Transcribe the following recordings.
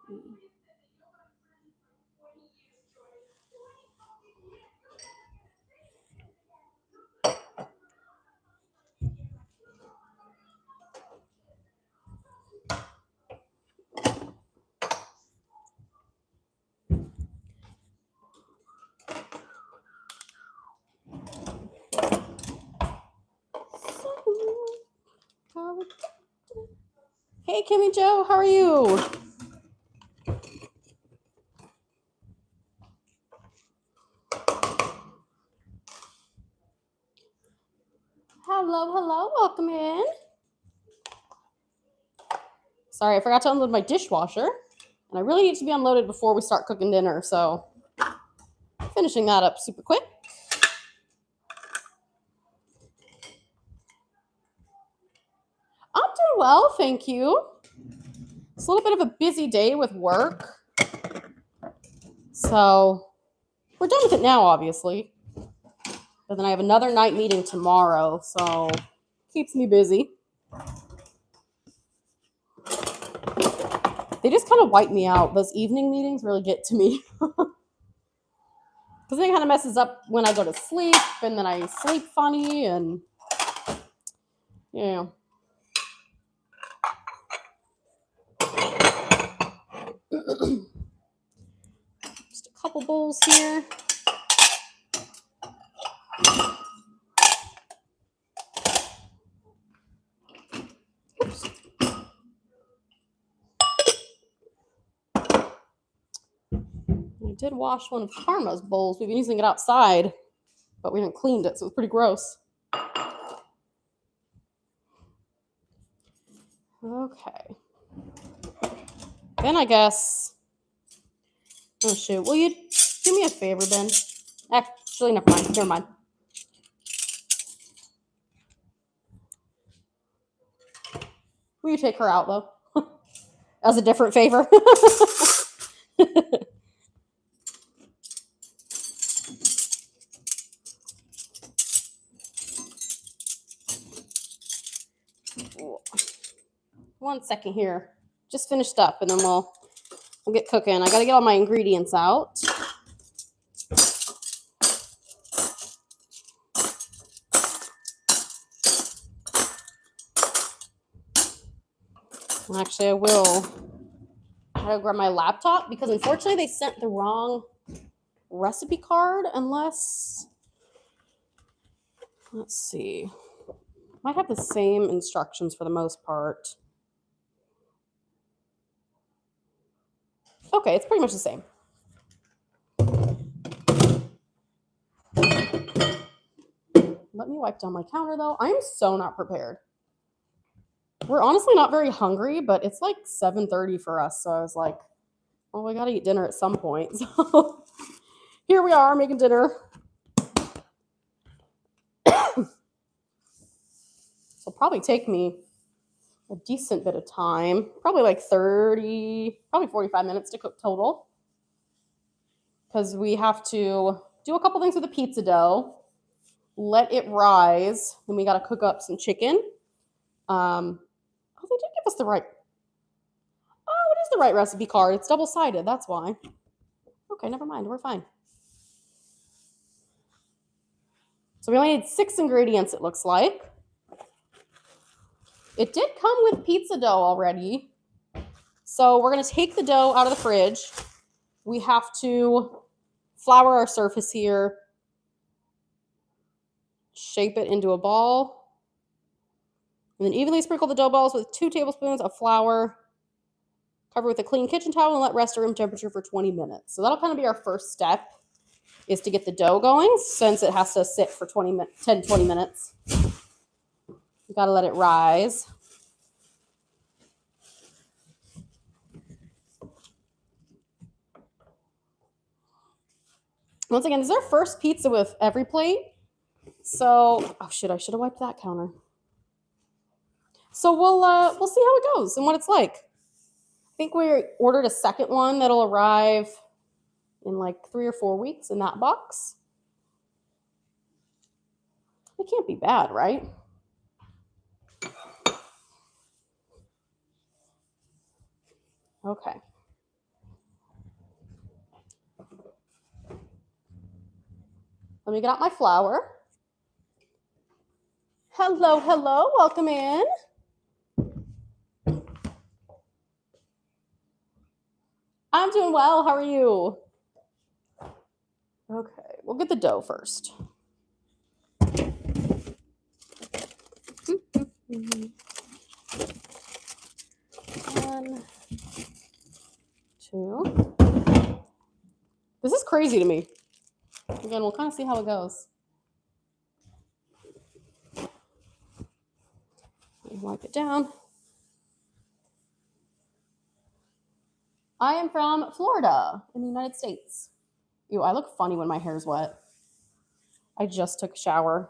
Hey, Kimmy Joe, how are you? Hello, hello, welcome in. Sorry, I forgot to unload my dishwasher, and I really need to be unloaded before we start cooking dinner, so finishing that up super quick. I'm doing well, thank you. It's a little bit of a busy day with work, so we're done with it now, obviously. But then I have another night meeting tomorrow, so keeps me busy. They just kind of wipe me out. Those evening meetings really get to me. Because it kind of messes up when I go to sleep, and then I sleep funny, and yeah. Just a couple bowls here. Oops. I did wash one of Karma's bowls. We've been using it outside, but we haven't cleaned it, so it's pretty gross. Okay. Then I guess. Oh shoot! Will you do me a favor, Ben? Actually, never mind. Never mind. Will you take her out though? As a different favor. One second here. Just finished up, and then we'll get cooking. I gotta get all my ingredients out. Actually, I gotta grab my laptop because unfortunately they sent the wrong recipe card. Unless, let's see, might have the same instructions for the most part. Okay, it's pretty much the same. Let me wipe down my counter though. I am so not prepared. We're honestly not very hungry, but it's like 7:30 for us, so I was like, well, we gotta eat dinner at some point. So here we are making dinner. It'll probably take me a decent bit of time, probably like 30, probably 45 minutes to cook total. Because we have to do a couple things with the pizza dough, let it rise, then we got to cook up some chicken. Oh, they did give us the right. Oh, it is the right recipe card. It's double sided. That's why. Okay, never mind. We're fine. So we only need 6 ingredients, it looks like. It did come with pizza dough already. So we're going to take the dough out of the fridge. We have to flour our surface here, shape it into a ball, and then evenly sprinkle the dough balls with 2 tablespoons of flour. Cover with a clean kitchen towel and let rest at room temperature for 20 minutes. So that'll kind of be our first step, is to get the dough going, since it has to sit for 10, 20 minutes. You got to let it rise. Once again, this is our first pizza with every plate. So, oh shit, I should have wiped that counter. So we'll see how it goes and what it's like. I think we ordered a second one that'll arrive in like 3 or 4 weeks in that box. It can't be bad, right? Okay. Let me get out my flour. Hello, hello, welcome in. I'm doing well, how are you? Okay, we'll get the dough first. One, two. This is crazy to me. Again, we'll kind of see how it goes. Wipe it down. I am from Florida in the United States. Ew, I look funny when my hair's wet. I just took a shower.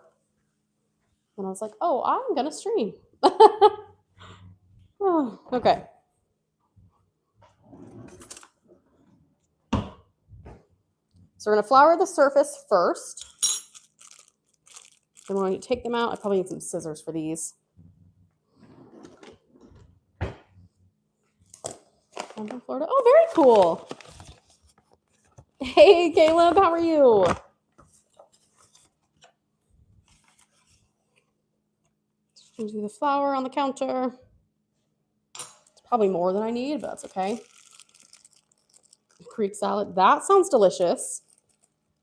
And I was like, oh, I'm going to stream. Oh, okay. So we're going to flour the surface first. Then we're going to take them out. I probably need some scissors for these. I'm from Florida. Oh, very cool. Hey, Caleb, how are you? Do the flour on the counter. It's probably more than I need, but that's okay. Greek salad. That sounds delicious.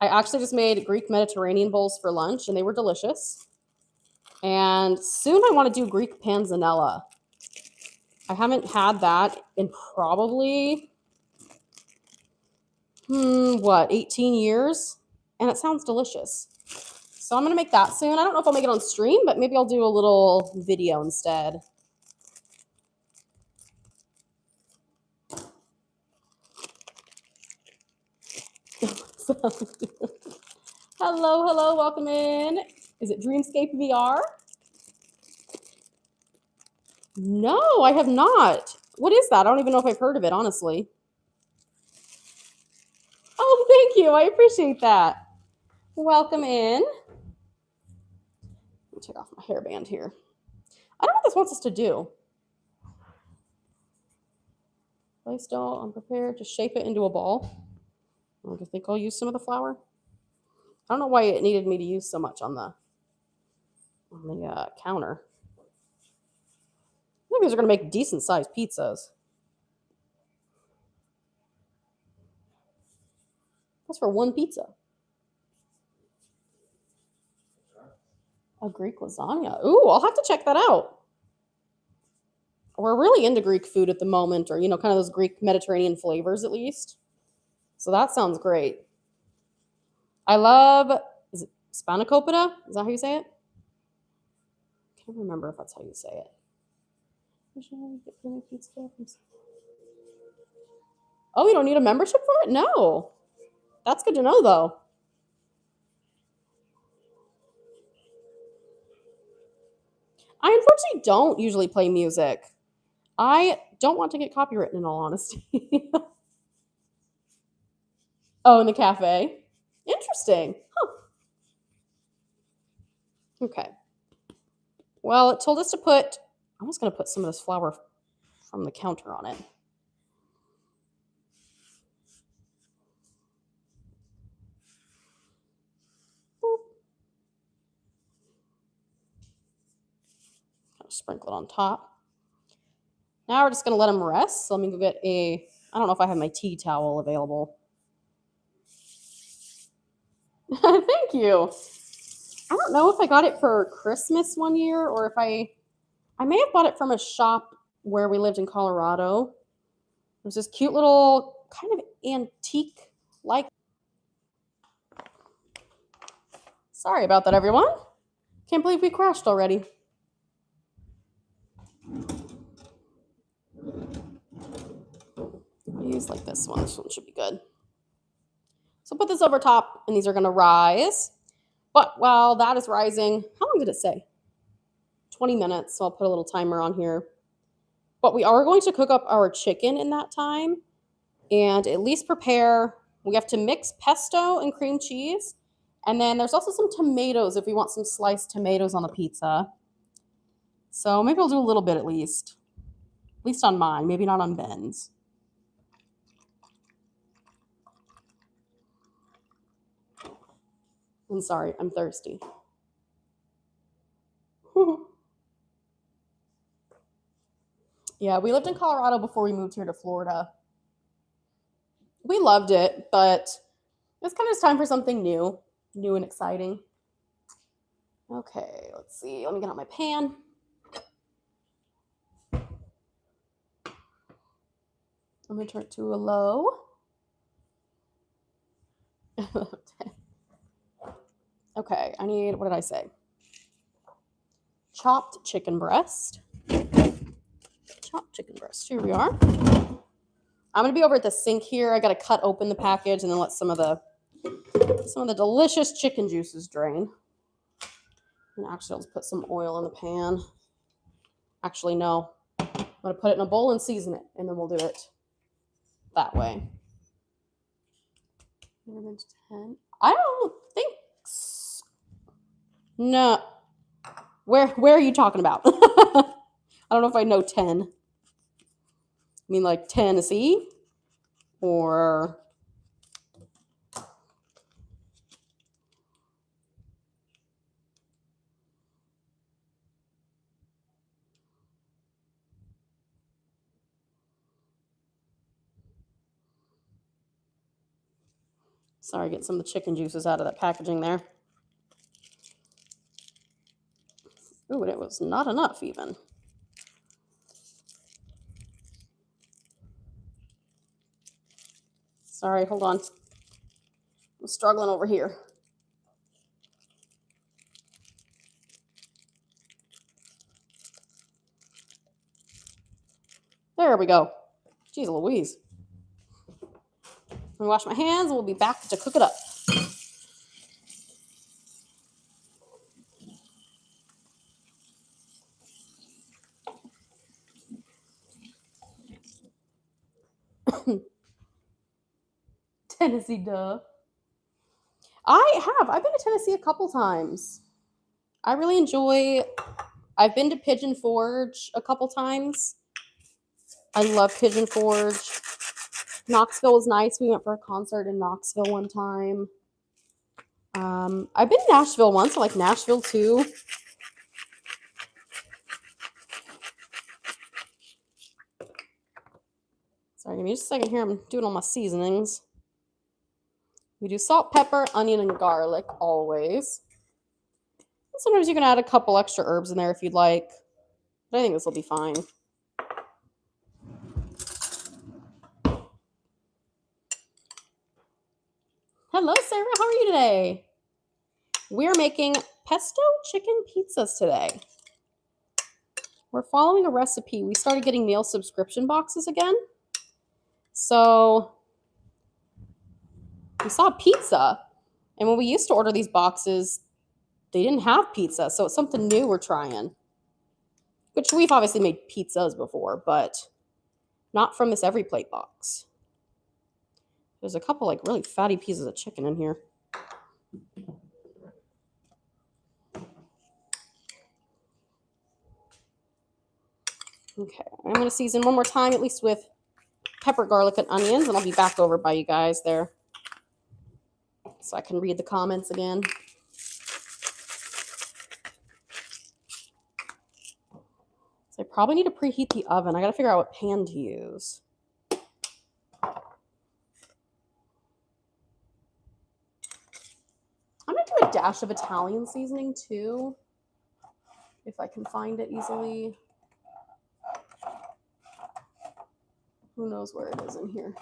I actually just made Greek Mediterranean bowls for lunch, and they were delicious. And soon I want to do Greek panzanella. I haven't had that in probably, 18 years? And it sounds delicious. So I'm going to make that soon. I don't know if I'll make it on stream, but maybe I'll do a little video instead. Hello, hello, welcome in. Is it Dreamscape VR? No, I have not. What is that? I don't even know if I've heard of it, honestly. Oh, thank you. I appreciate that. Welcome in. Let me take off my hairband here. I don't know what this wants us to do. Place dough, unprepared. Just shape it into a ball. I just think I'll use some of the flour. I don't know why it needed me to use so much on the counter. I think these are going to make decent sized pizzas. That's for one pizza. A Greek lasagna. Ooh, I'll have to check that out. We're really into Greek food at the moment, or, kind of those Greek Mediterranean flavors at least. So that sounds great. I love, is it spanakopita? Is that how you say it? I can't remember if that's how you say it. Oh, you don't need a membership for it? No. That's good to know, though. I unfortunately don't usually play music. I don't want to get copywritten, in all honesty. Oh, in the cafe? Interesting. Huh. Okay. Well, it told us to put, I'm just going to put some of this flour from the counter on it. Kind of sprinkle it on top. Now we're just going to let them rest. So let me go get I don't know if I have my tea towel available. Thank you. I don't know if I got it for Christmas one year or if I may have bought it from a shop where we lived in Colorado. There's this cute little kind of antique-like. Sorry about that, everyone. Can't believe we crashed already. I'll use like this one. This one should be good. So put this over top, and these are going to rise. But while that is rising, how long did it say? 20 minutes. So I'll put a little timer on here. But we are going to cook up our chicken in that time and at least prepare. We have to mix pesto and cream cheese. And then there's also some tomatoes if we want some sliced tomatoes on the pizza. So maybe I'll do a little bit at least on mine, maybe not on Ben's. I'm sorry, I'm thirsty. Yeah, we lived in Colorado before we moved here to Florida. We loved it, but it's kind of time for something new and exciting. Okay, let's see. Let me get out my pan. I'm going to turn it to a low. Okay, I need, what did I say? Chopped chicken breast. Chopped chicken breast. Here we are. I'm going to be over at the sink here. I got to cut open the package and then let some of the delicious chicken juices drain. And actually, I'll just put some oil in the pan. Actually, no. I'm going to put it in a bowl and season it, and then we'll do it that way. 10. I don't think so. No. Where are you talking about? I don't know if I know 10. I mean like Tennessee? Or... Sorry, get some of the chicken juices out of that packaging there. Ooh, and it was not enough even. Sorry, hold on. I'm struggling over here. There we go. Jeez Louise. I'm gonna wash my hands and we'll be back to cook it up. Tennessee, duh. I've been to Tennessee a couple times. I really enjoy, I've been to Pigeon Forge a couple times. I love Pigeon Forge. Knoxville was nice. We went for a concert in Knoxville one time. I've been to Nashville once. I like Nashville too. Sorry, give me just a second here. I'm doing all my seasonings. We do salt, pepper, onion, and garlic always. And sometimes you can add a couple extra herbs in there if you'd like. But I think this will be fine. Hello, Sarah. How are you today? We're making pesto chicken pizzas today. We're following a recipe. We started getting meal subscription boxes again. So we saw pizza. And when we used to order these boxes, they didn't have pizza. So it's something new we're trying. Which we've obviously made pizzas before, but not from this every plate box. There's a couple like really fatty pieces of chicken in here. Okay, I'm going to season one more time, at least with pepper, garlic, and onions, and I'll be back over by you guys there so I can read the comments again. So I probably need to preheat the oven. I got to figure out what pan to use. I'm going to do a dash of Italian seasoning too, if I can find it easily. Who knows where it is in here?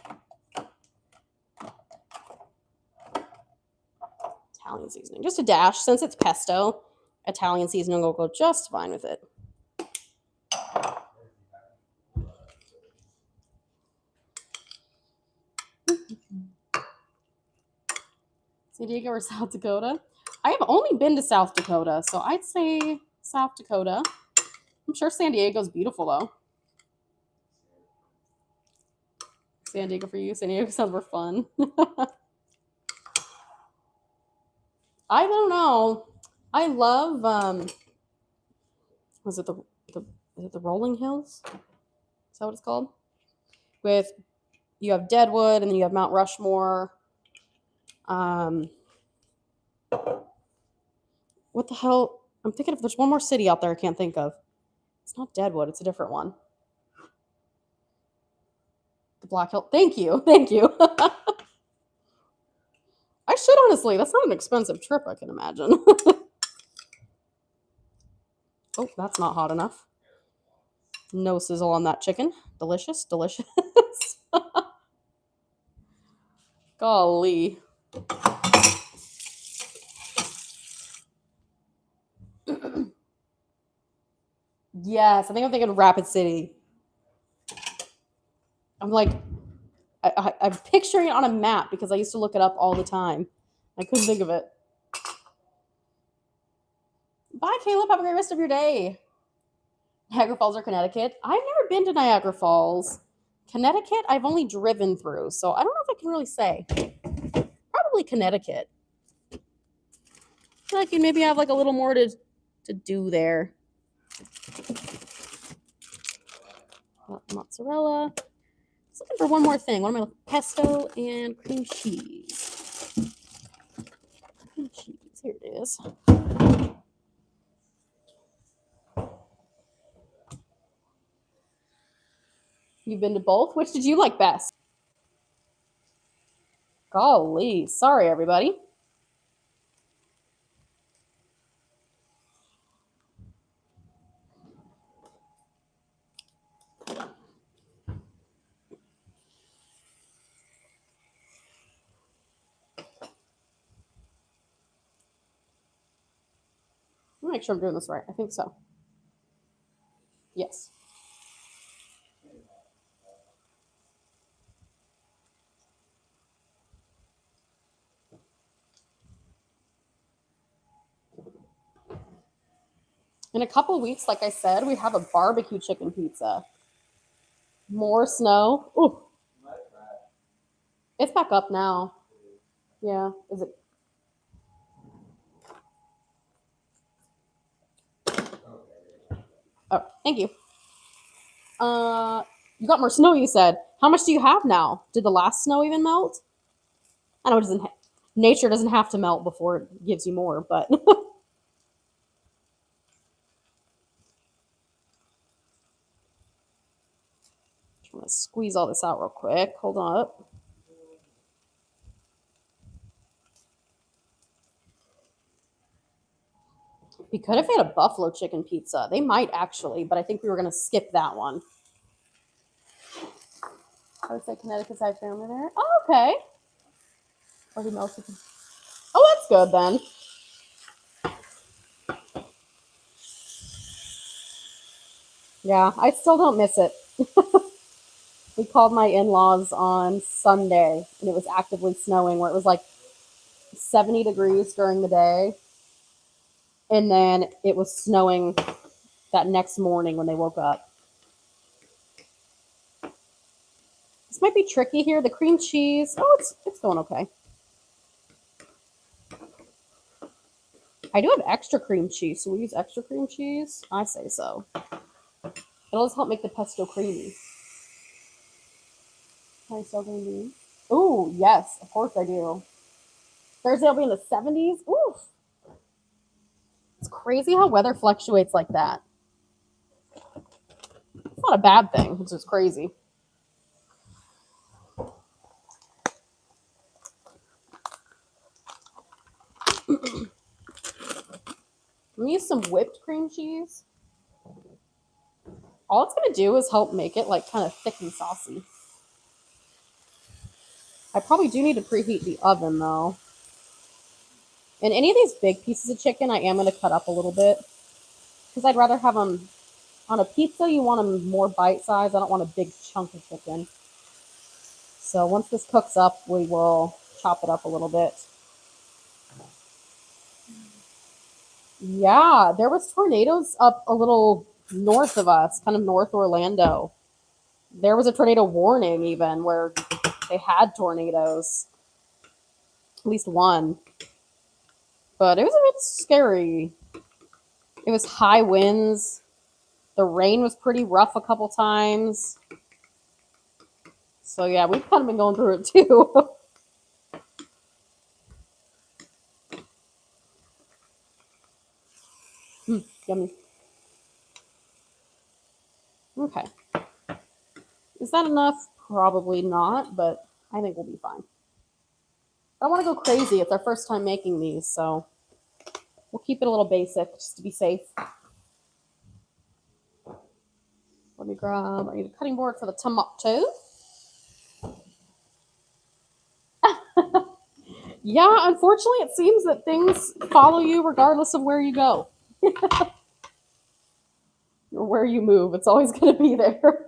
Italian seasoning. Just a dash. Since it's pesto, Italian seasoning will go just fine with it. San Diego or South Dakota? I have only been to South Dakota, so I'd say South Dakota. I'm sure San Diego's beautiful, though. San Diego for you. San Diego sounds more fun. I don't know. I love, was it the Rolling Hills? Is that what it's called? You have Deadwood, and then you have Mount Rushmore. What the hell? I'm thinking of there's one more city out there I can't think of. It's not Deadwood, it's a different one. The Black Hill. Thank you. Thank you. I should honestly. That's not an expensive trip, I can imagine. Oh, that's not hot enough. No sizzle on that chicken. Delicious, delicious. Golly. Yes, I think I'm thinking Rapid City. I'm like, I'm picturing it on a map because I used to look it up all the time. I couldn't think of it. Bye, Caleb. Have a great rest of your day. Niagara Falls or Connecticut? I've never been to Niagara Falls. Connecticut, I've only driven through, so I don't know if I can really say. Probably Connecticut. I feel like you maybe have like a little more to do there. Mozzarella. Just looking for one more thing. What am I looking? Pesto and cream cheese. Cream cheese. Here it is. You've been to both? Which did you like best? Golly. Sorry, everybody. Let me make sure I'm doing this right. I think so. Yes. In a couple of weeks, like I said, we have a barbecue chicken pizza. More snow. Ooh. It's back up now. Yeah. Is it? Oh, thank you. You got more snow, you said. How much do you have now? Did the last snow even melt? I know it doesn't. Nature doesn't have to melt before it gives you more, but. I'm gonna squeeze all this out real quick. Hold on up. We could have had a buffalo chicken pizza. They might actually, but I think we were gonna skip that one. I would say Connecticut's I family there. Oh, okay. Or the melted. Oh, that's good then. Yeah, I still don't miss it. We called my in-laws on Sunday, and it was actively snowing, where it was like 70 degrees during the day, and then it was snowing that next morning when they woke up. This might be tricky here. The cream cheese. Oh, it's going okay. I do have extra cream cheese, so we use extra cream cheese. I say so. It'll just help make the pesto creamy. Can I still green beans? Ooh, yes, of course I do. Thursday will be in the 70s. Ooh, it's crazy how weather fluctuates like that. It's not a bad thing. It's just crazy. I'm gonna use some whipped cream cheese. All it's gonna do is help make it like kind of thick and saucy. I probably do need to preheat the oven though. And any of these big pieces of chicken, I am gonna cut up a little bit because I'd rather have them on a pizza. You want them more bite size. I don't want a big chunk of chicken. So once this cooks up, we will chop it up a little bit. Yeah, there was tornadoes up a little north of us, kind of north Orlando. There was a tornado warning even where they had tornadoes. At least one. But it was a bit scary. It was high winds. The rain was pretty rough a couple times. So yeah, we've kind of been going through it too. Yummy. Okay. Is that enough? Probably not, but I think we'll be fine. I don't want to go crazy. It's our first time making these, so we'll keep it a little basic just to be safe. Let me grab, I need a cutting board for the tomato. Yeah, unfortunately, it seems that things follow you regardless of where you go or where you move. It's always going to be there.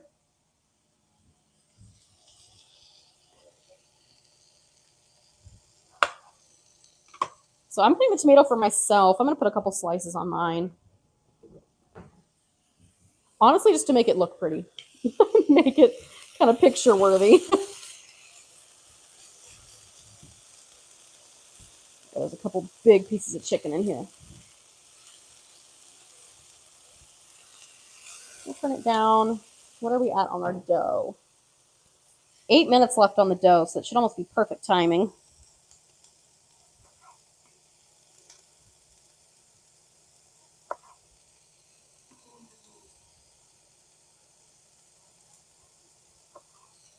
So I'm putting the tomato for myself. I'm going to put a couple slices on mine. Honestly, just to make it look pretty. Make it kind of picture worthy. There's a couple big pieces of chicken in here. We'll turn it down. What are we at on our dough? 8 minutes left on the dough, so it should almost be perfect timing.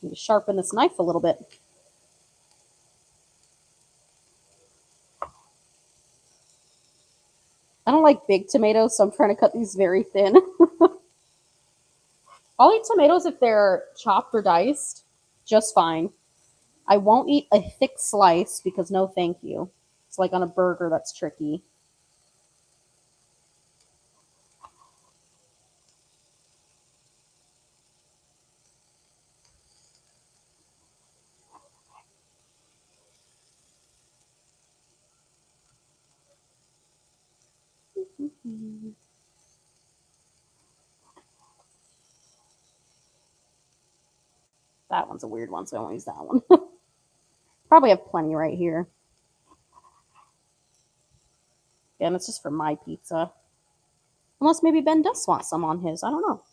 Need to sharpen this knife a little bit. I don't like big tomatoes, so I'm trying to cut these very thin. I'll eat tomatoes if they're chopped or diced, just fine. I won't eat a thick slice because no thank you. It's like on a burger, that's tricky. That one's a weird one, so I won't use that one. Probably have plenty right here. Again, it's just for my pizza. Unless maybe Ben does want some on his. I don't know.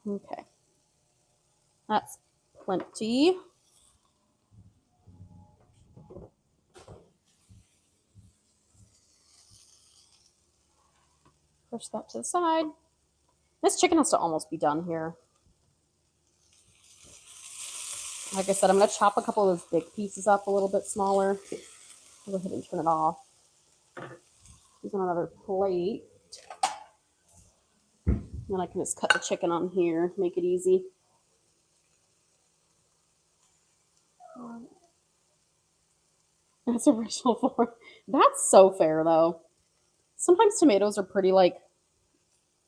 Okay. That's plenty. Push that to the side. This chicken has to almost be done here. Like I said, I'm going to chop a couple of those big pieces up a little bit smaller. I'll go ahead and turn it off. Use on another plate. Then I can just cut the chicken on here, make it easy. That's original form. That's so fair, though. Sometimes tomatoes are pretty, like,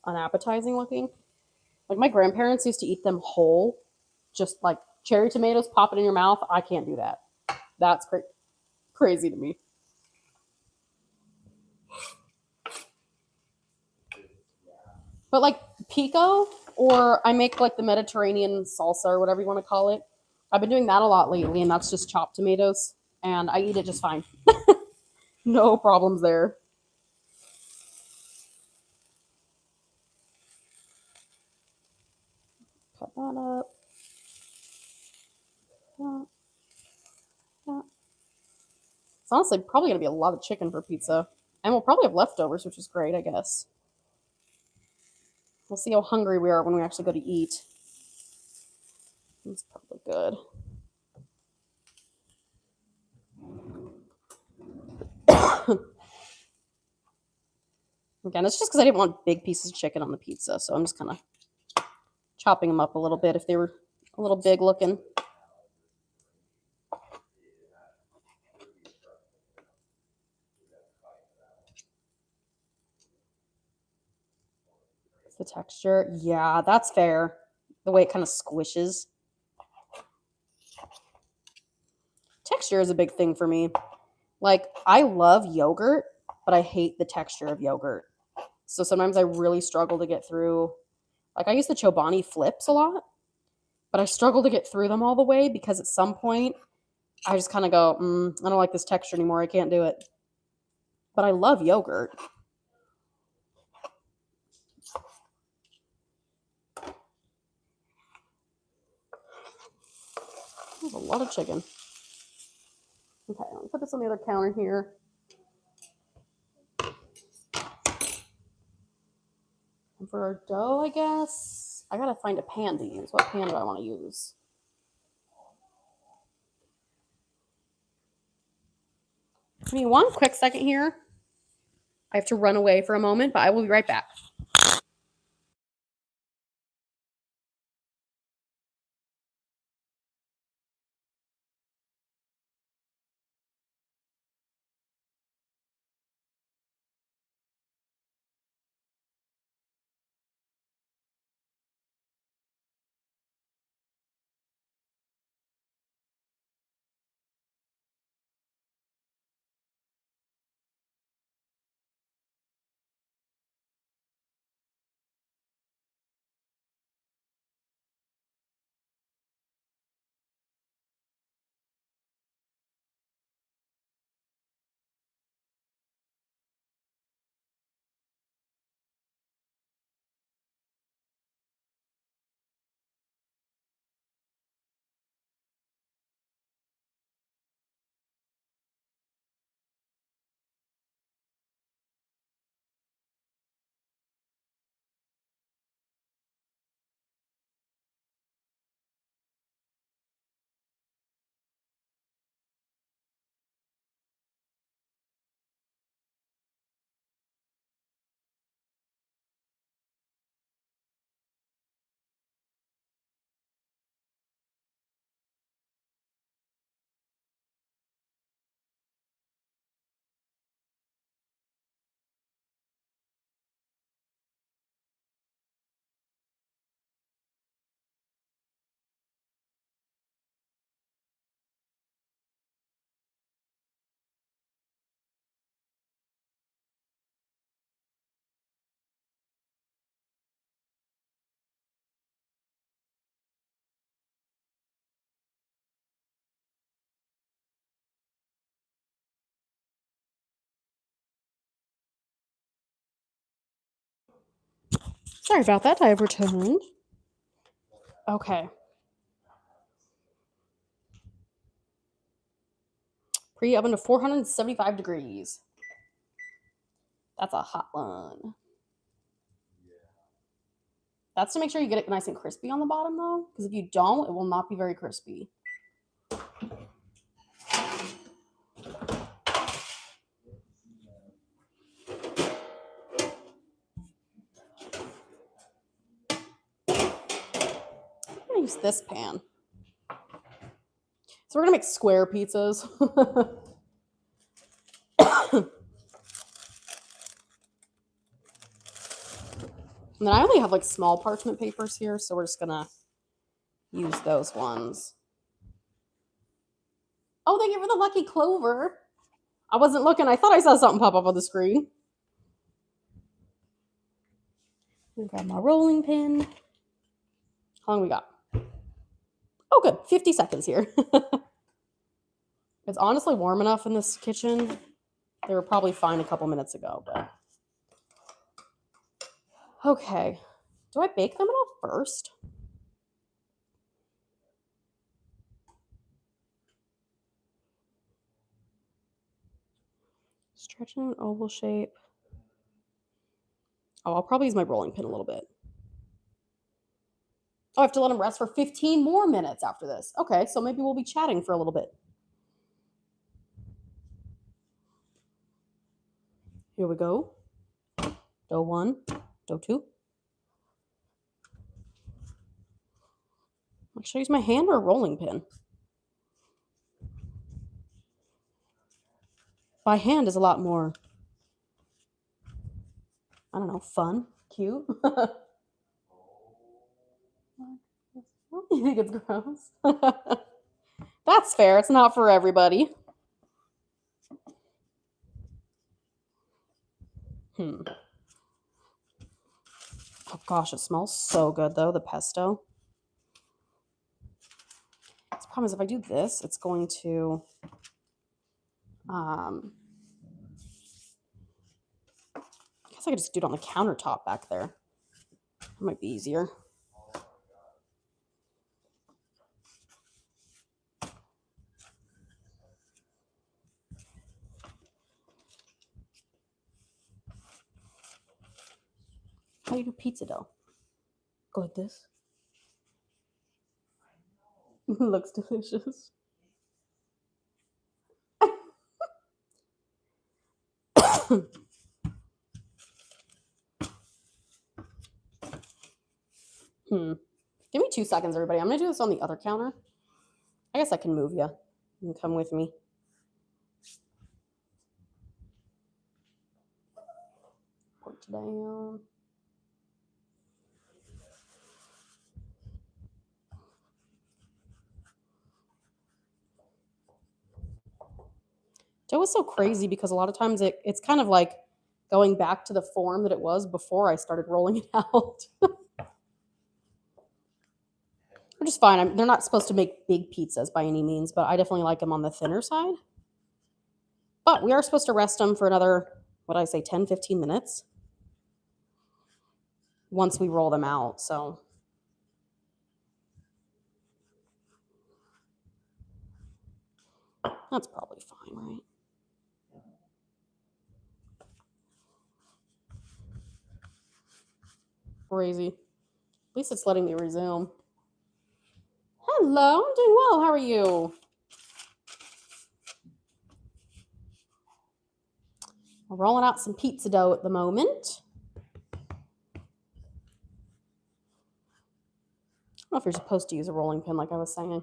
unappetizing looking. Like, my grandparents used to eat them whole. Just, like, cherry tomatoes, pop it in your mouth. I can't do that. That's crazy to me. But, like, pico, or I make, like, the Mediterranean salsa or whatever you want to call it. I've been doing that a lot lately, and that's just chopped tomatoes. And I eat it just fine. No problems there. Cut that up. It's honestly probably going to be a lot of chicken for pizza. And we'll probably have leftovers, which is great, I guess. We'll see how hungry we are when we actually go to eat. It's probably good. Again, it's just because I didn't want big pieces of chicken on the pizza, so I'm just kind of chopping them up a little bit if they were a little big looking. The texture, yeah, that's fair. The way it kind of squishes. Texture is a big thing for me. Like, I love yogurt, but I hate the texture of yogurt. So sometimes I really struggle to get through. Like, I use the Chobani flips a lot, but I struggle to get through them all the way because at some point I just kind of go, I don't like this texture anymore. I can't do it. But I love yogurt. There's a lot of chicken. Okay, let me put this on the other counter here. And for our dough, I guess, I gotta find a pan to use. What pan do I want to use? Give me one quick second here. I have to run away for a moment, but I will be right back. Sorry about that. I have returned. Okay. Pre-oven to 475 degrees. That's a hot one. That's to make sure you get it nice and crispy on the bottom, though, because if you don't, it will not be very crispy. I'm going to use this pan. So we're going to make square pizzas. And then I only have like small parchment papers here, so we're just going to use those ones. Oh, thank you for the lucky clover. I wasn't looking. I thought I saw something pop up on the screen. Grab my rolling pin. How long we got? Oh, good. 50 seconds here. It's honestly warm enough in this kitchen. They were probably fine a couple minutes ago, but... Okay. Do I bake them all first? Stretch in an oval shape. Oh, I'll probably use my rolling pin a little bit. Oh, I have to let them rest for 15 more minutes after this. Okay, so maybe we'll be chatting for a little bit. Here we go. Dough 1, dough 2. Should I use my hand or a rolling pin? By hand is a lot more, I don't know, fun, cute. You think it's gross? That's fair. It's not for everybody. Oh gosh, it smells so good though, the pesto. The problem is if I do this, it's going to I guess I could just do it on the countertop back there. That might be easier. How do you do pizza dough? Go like this. Looks delicious. Give me 2 seconds, everybody. I'm gonna do this on the other counter. I guess I can move you. You can come with me. Put it down. Dough is so crazy because a lot of times it's kind of like going back to the form that it was before I started rolling it out. Which is fine. They're not supposed to make big pizzas by any means, but I definitely like them on the thinner side. But we are supposed to rest them for another, what did I say, 10, 15 minutes once we roll them out. So that's probably fine, right? Crazy. At least it's letting me resume. Hello, I'm doing well. How are you? We're rolling out some pizza dough at the moment. I don't know if you're supposed to use a rolling pin like I was saying.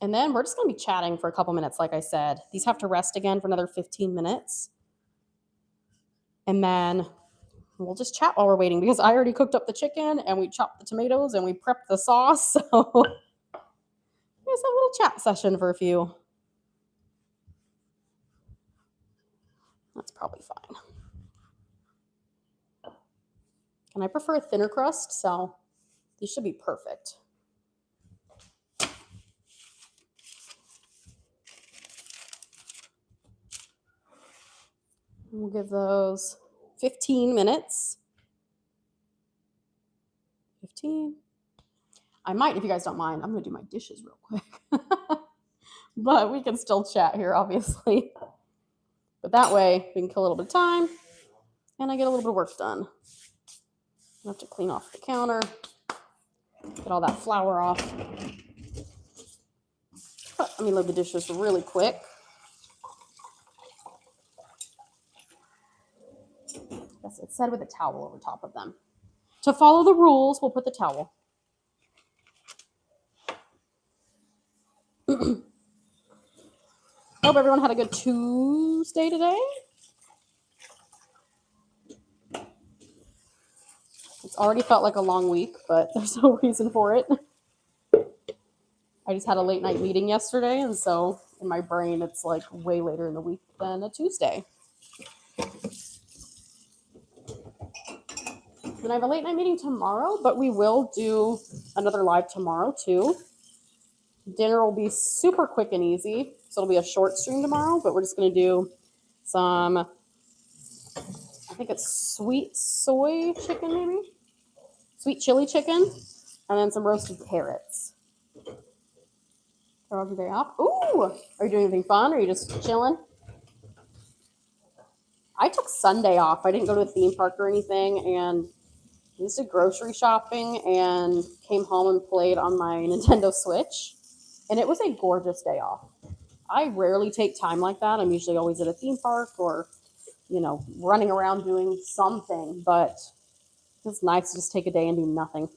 And then we're just going to be chatting for a couple minutes, like I said. These have to rest again for another 15 minutes. And then we'll just chat while we're waiting because I already cooked up the chicken and we chopped the tomatoes and we prepped the sauce. So there's a little chat session for a few. That's probably fine. And I prefer a thinner crust, so these should be perfect. We'll give those 15 minutes. 15. I might, if you guys don't mind, I'm going to do my dishes real quick. But we can still chat here, obviously. But that way, we can kill a little bit of time, and I get a little bit of work done. I have to clean off the counter, get all that flour off. But let me load the dishes really quick. Yes, it said with a towel over top of them. To follow the rules, we'll put the towel. Hope everyone had a good Tuesday today. It's already felt like a long week, but there's no reason for it. I just had a late night meeting yesterday, and so in my brain, it's like way later in the week than a Tuesday. Then I have a late night meeting tomorrow, but we will do another live tomorrow too. Dinner will be super quick and easy, so it'll be a short stream tomorrow, but we're just going to do some, I think it's sweet soy chicken maybe? Sweet chili chicken, and then some roasted carrots. Start off your day off. Ooh! Are you doing anything fun, or are you just chilling? I took Sunday off. I didn't go to a theme park or anything, and I just did grocery shopping and came home and played on my Nintendo Switch. And it was a gorgeous day off. I rarely take time like that. I'm usually always at a theme park or, running around doing something. But it's nice to just take a day and do nothing.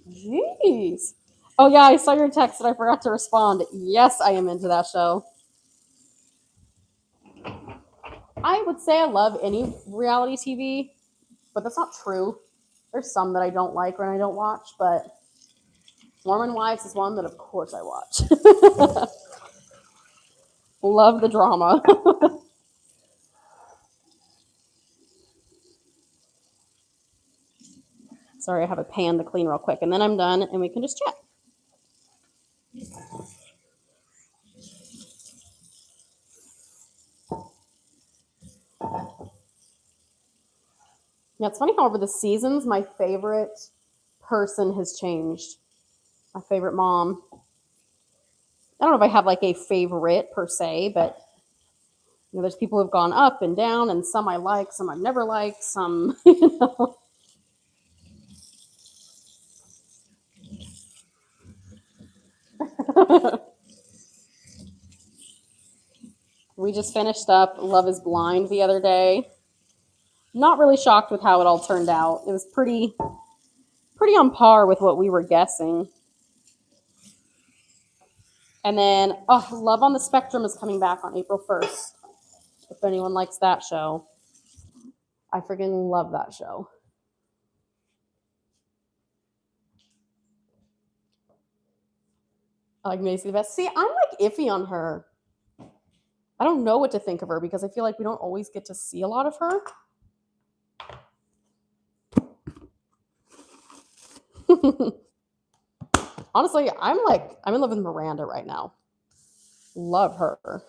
Jeez. Oh, yeah, I saw your text and I forgot to respond. Yes, I am into that show. I would say I love any reality TV, but that's not true. There's some that I don't like or I don't watch, but Mormon Wives is one that, of course, I watch. Love the drama. Sorry, I have a pan to clean real quick, and then I'm done, and we can just chat. Yeah, it's funny how over the seasons, my favorite person has changed. My favorite mom. I don't know if I have like a favorite per se, but there's people who've gone up and down, and some I like, some I've never liked, some, We just finished up Love is Blind the other day. Not really shocked with how it all turned out. It was pretty on par with what we were guessing. And then, Love on the Spectrum is coming back on April 1st. If anyone likes that show. I freaking love that show. I like Macy the best. See, I'm like iffy on her. I don't know what to think of her because I feel like we don't always get to see a lot of her. Honestly, I'm in love with Miranda right now. Love her.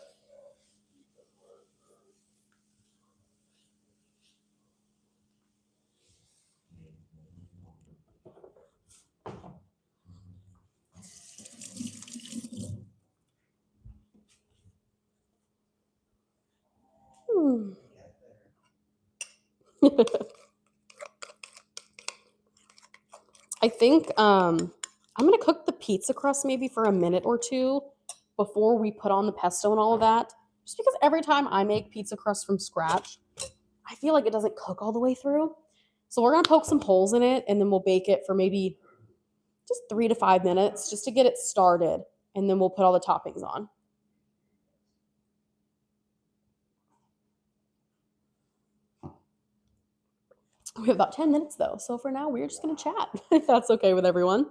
I think I'm gonna cook the pizza crust maybe for a minute or two before we put on the pesto and all of that. Just because every time I make pizza crust from scratch, I feel like it doesn't cook all the way through. So we're gonna poke some holes in it and then we'll bake it for maybe just 3 to 5 minutes just to get it started. And then we'll put all the toppings on. We have about 10 minutes though. So for now, we're just gonna chat if that's okay with everyone.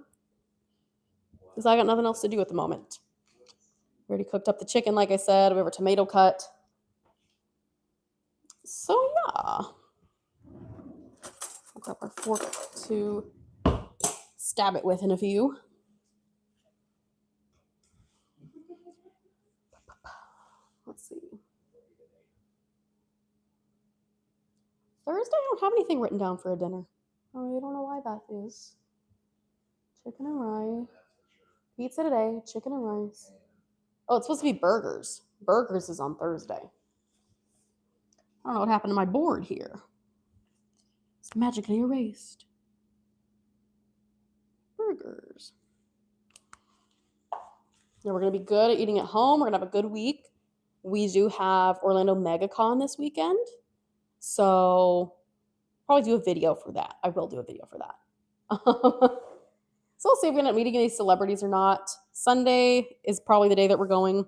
Because I got nothing else to do at the moment. We already cooked up the chicken, like I said. We have a tomato cut. So yeah. I'll grab our fork to stab it with in a few. Let's see. Thursday, I don't have anything written down for a dinner. I don't know why that is. Chicken and rice. Pizza today, chicken and rice. Oh, it's supposed to be burgers. Burgers is on Thursday. I don't know what happened to my board here. It's magically erased. Burgers. Now we're going to be good at eating at home. We're going to have a good week. We do have Orlando MegaCon this weekend. So probably do a video for that. I will do a video for that. So we'll see if we end up meeting any celebrities or not. Sunday is probably the day that we're going.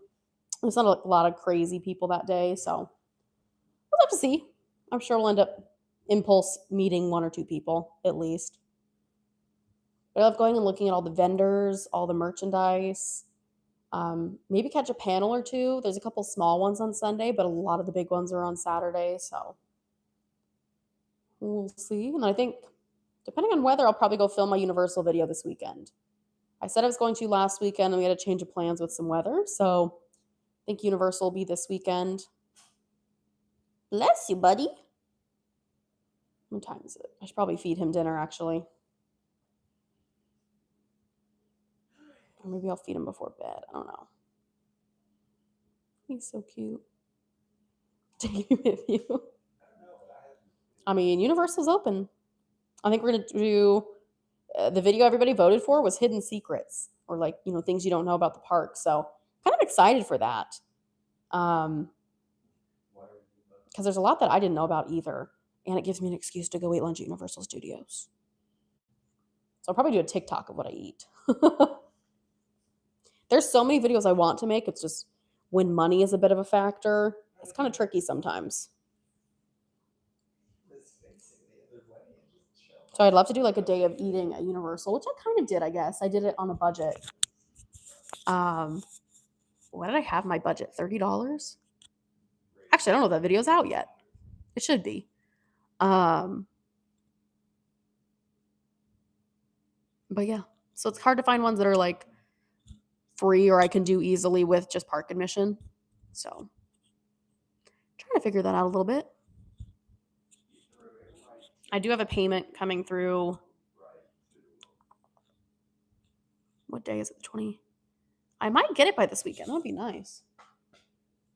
There's not a lot of crazy people that day, so we'll have to see. I'm sure we'll end up impulse meeting one or two people at least. But I love going and looking at all the vendors, all the merchandise. Maybe catch a panel or two. There's a couple small ones on Sunday, but a lot of the big ones are on Saturday, so we'll see. And I think, depending on weather, I'll probably go film my Universal video this weekend. I said I was going to last weekend, and we had a change of plans with some weather, so I think Universal will be this weekend. Bless you, buddy. What time is it? I should probably feed him dinner, actually. Or maybe I'll feed him before bed. I don't know. He's so cute. Take me with you. I mean, Universal's open. I think we're going to do the video everybody voted for was Hidden Secrets, or like, things you don't know about the park. So kind of excited for that. Because there's a lot that I didn't know about either. And it gives me an excuse to go eat lunch at Universal Studios. So I'll probably do a TikTok of what I eat. There's so many videos I want to make. It's just when money is a bit of a factor, it's kind of tricky sometimes. So I'd love to do like a day of eating at Universal, which I kind of did, I guess. I did it on a budget. What did I have my budget? $30? Actually, I don't know if that video's out yet. It should be. But yeah. So it's hard to find ones that are like free or I can do easily with just park admission. So trying to figure that out a little bit. I do have a payment coming through. What day is it? The 20. I might get it by this weekend. That would be nice.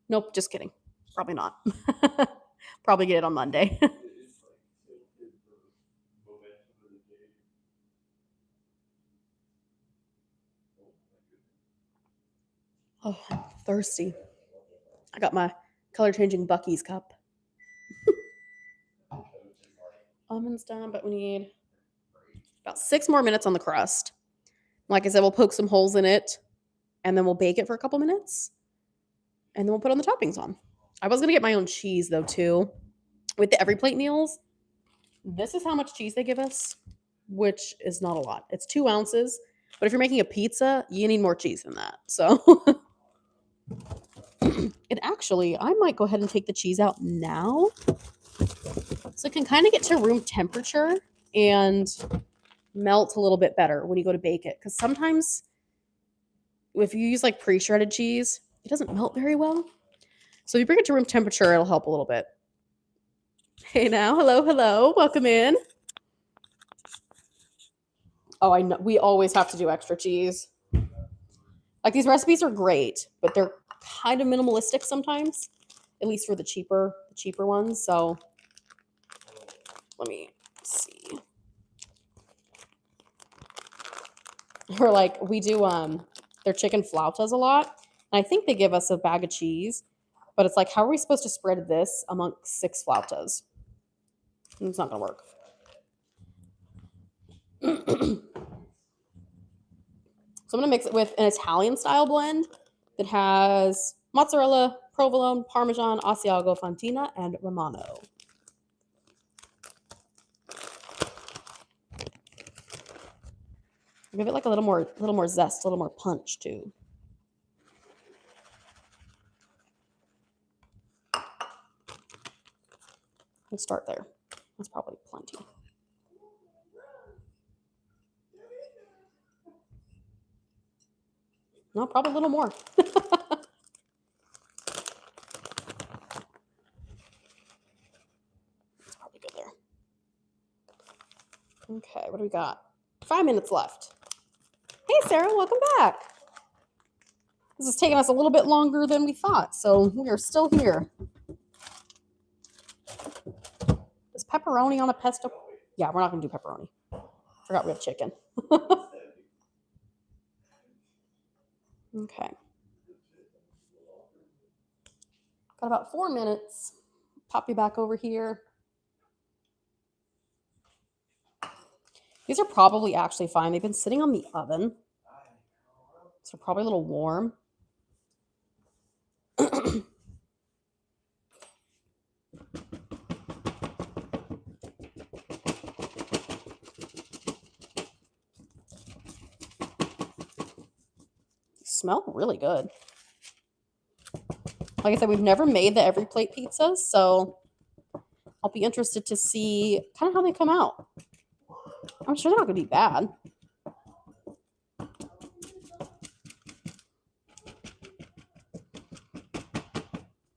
Nope, just kidding. Probably not. Probably get it on Monday. Oh, I'm thirsty. I got my color changing Bucky's cup. Almonds done, but we need about 6 more minutes on the crust. Like I said, we'll poke some holes in it and then we'll bake it for a couple minutes and then we'll put on the toppings on. I was going to get my own cheese though, too. With the every plate meals, this is how much cheese they give us, which is not a lot. It's 2 ounces, but if you're making a pizza, you need more cheese than that. So it actually, I might go ahead and take the cheese out now so it can kind of get to room temperature and melt a little bit better when you go to bake it. Because sometimes if you use like pre-shredded cheese, it doesn't melt very well. So if you bring it to room temperature, it'll help a little bit. Hey now, hello, welcome in. Oh, I know, we always have to do extra cheese. Like these recipes are great, but they're kind of minimalistic sometimes, at least for the cheaper ones. So let me see. Or like we do their chicken flautas a lot. And I think they give us a bag of cheese, but it's like, how are we supposed to spread this amongst 6 flautas? It's not gonna work. So I'm gonna mix it with an Italian style blend that has mozzarella, provolone, parmesan, Asiago, Fontina, and Romano. Give it like a little more zest, a little more punch too. We'll start there. That's probably plenty. No, probably a little more. That's probably good there. Okay, what do we got? 5 minutes left. Hey, Sarah, welcome back. This is taking us a little bit longer than we thought, so we are still here. Is pepperoni on a pesto? Yeah, we're not going to do pepperoni. Forgot we have chicken. Okay. Got about 4 minutes. Pop you back over here. These are probably actually fine. They've been sitting on the oven, so probably a little warm. Smell really good. Like I said, we've never made the every plate pizzas, so I'll be interested to see kind of how they come out. I'm sure they're not going to be bad.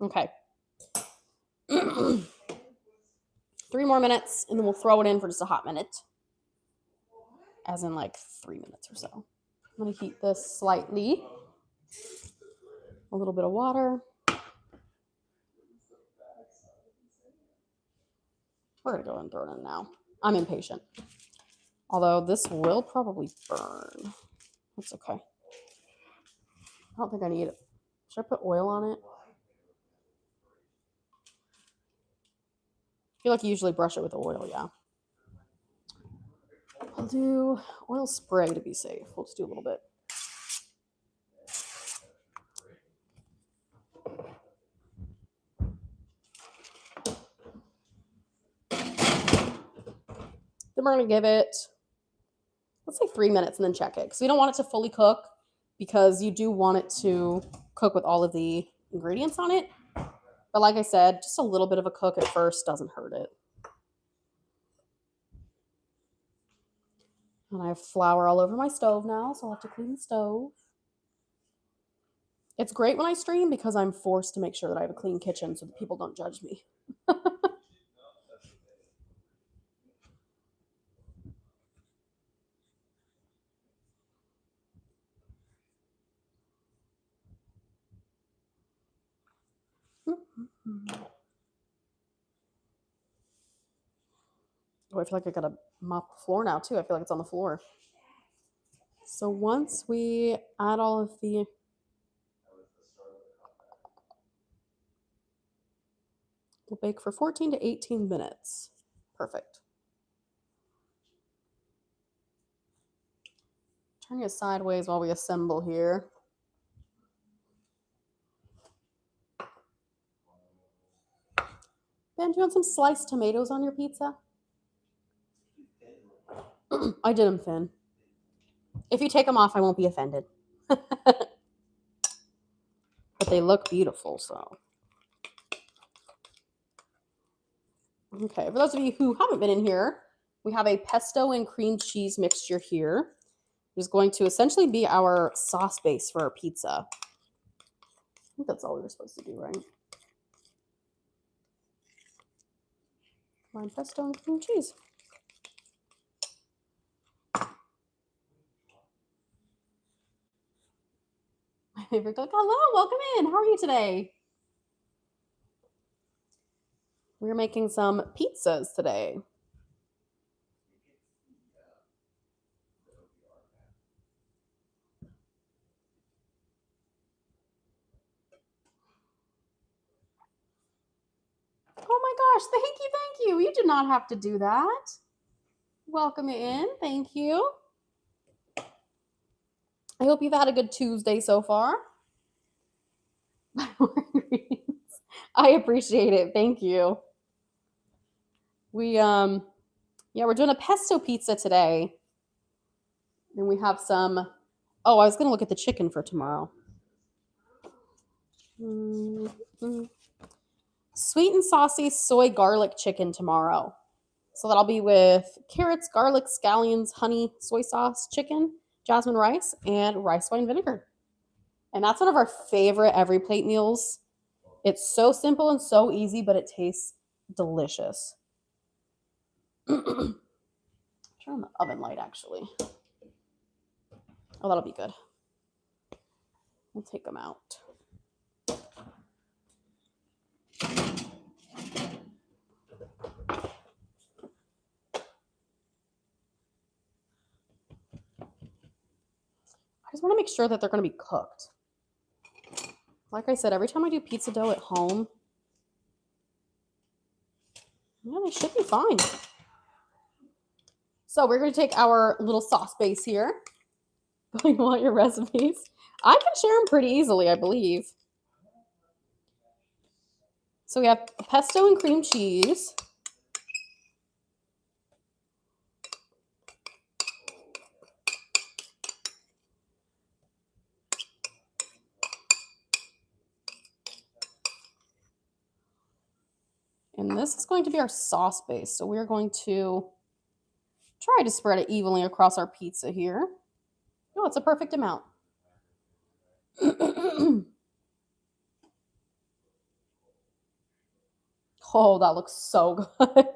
Okay. 3 more minutes, and then we'll throw it in for just a hot minute. As in like 3 minutes or so. I'm going to heat this slightly. A little bit of water. We're going to go ahead and throw it in now. I'm impatient. Although this will probably burn. That's okay. I don't think I need it. Should I put oil on it? I feel like you usually brush it with oil, yeah. I'll do oil spray to be safe. We'll just do a little bit. Then we're going to give it, let's say 3 minutes and then check it. Because we don't want it to fully cook because you do want it to cook with all of the ingredients on it. But like I said, just a little bit of a cook at first doesn't hurt it. And I have flour all over my stove now, so I'll have to clean the stove. It's great when I stream because I'm forced to make sure that I have a clean kitchen so that people don't judge me. Oh, I feel like I gotta mop the floor now too. I feel like it's on the floor. So once we add all of the we'll bake for 14 to 18 minutes. Perfect. Turn it sideways while we assemble here. Ben, do you want some sliced tomatoes on your pizza? I did them thin. If you take them off, I won't be offended. But they look beautiful, so. Okay, for those of you who haven't been in here, we have a pesto and cream cheese mixture here. It is going to essentially be our sauce base for our pizza. I think that's all we were supposed to do, right? Combine pesto and cream cheese. My favorite cook. Hello, welcome in. How are you today? We're making some pizzas today. Oh my gosh, thank you. You do not have to do that. Welcome in. Thank you. I hope you've had a good Tuesday so far. I appreciate it. Thank you. We're doing a pesto pizza today. And we have some, I was going to look at the chicken for tomorrow. Mm-hmm. Sweet and saucy soy garlic chicken tomorrow. So that'll be with carrots, garlic, scallions, honey, soy sauce, chicken, jasmine rice, and rice wine vinegar. And that's one of our favorite every plate meals. It's so simple and so easy, but it tastes delicious. Turn on the oven light, actually. Oh, that'll be good. We'll take them out. I just want to make sure that they're going to be cooked. Like I said, every time I do pizza dough at home, they should be fine. So we're going to take our little sauce base here. You want your recipes? I can share them pretty easily, I believe. So we have pesto and cream cheese. And this is going to be our sauce base. So we're going to try to spread it evenly across our pizza here. Oh, it's a perfect amount. Oh, that looks so good.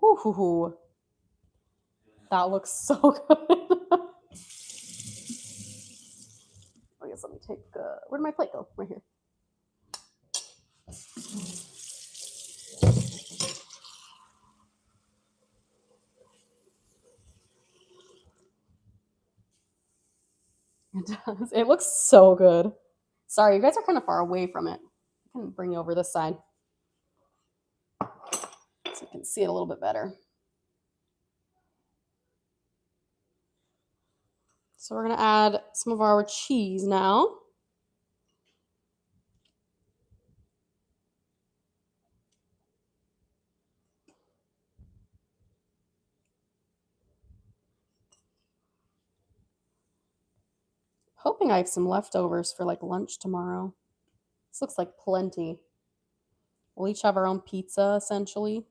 Ooh, that looks so good. I guess let me take, where did my plate go? Right here. It does. It looks so good. Sorry, you guys are kind of far away from it. I can bring you over this side so you can see it a little bit better. So we're going to add some of our cheese now. Hoping I have some leftovers for like lunch tomorrow. This looks like plenty. We'll each have our own pizza, essentially.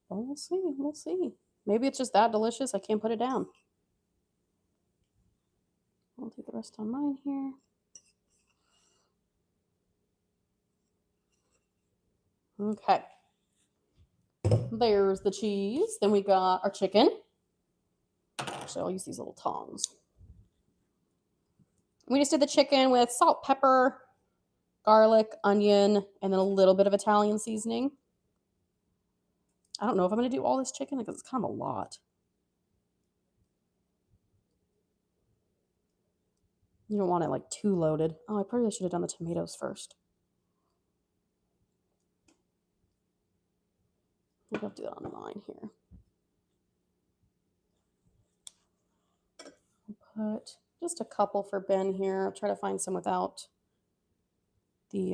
Well, we'll see. We'll see. Maybe it's just that delicious I can't put it down. I'll do the rest on mine here. Okay. There's the cheese. Then we got our chicken. Actually, I'll use these little tongs. We just did the chicken with salt, pepper, garlic, onion, and then a little bit of Italian seasoning. I don't know if I'm going to do all this chicken because it's kind of a lot. You don't want it like too loaded. Oh, I probably should have done the tomatoes first. I think I'll do that on mine here. I'll put just a couple for Ben here. I'll try to find some without the,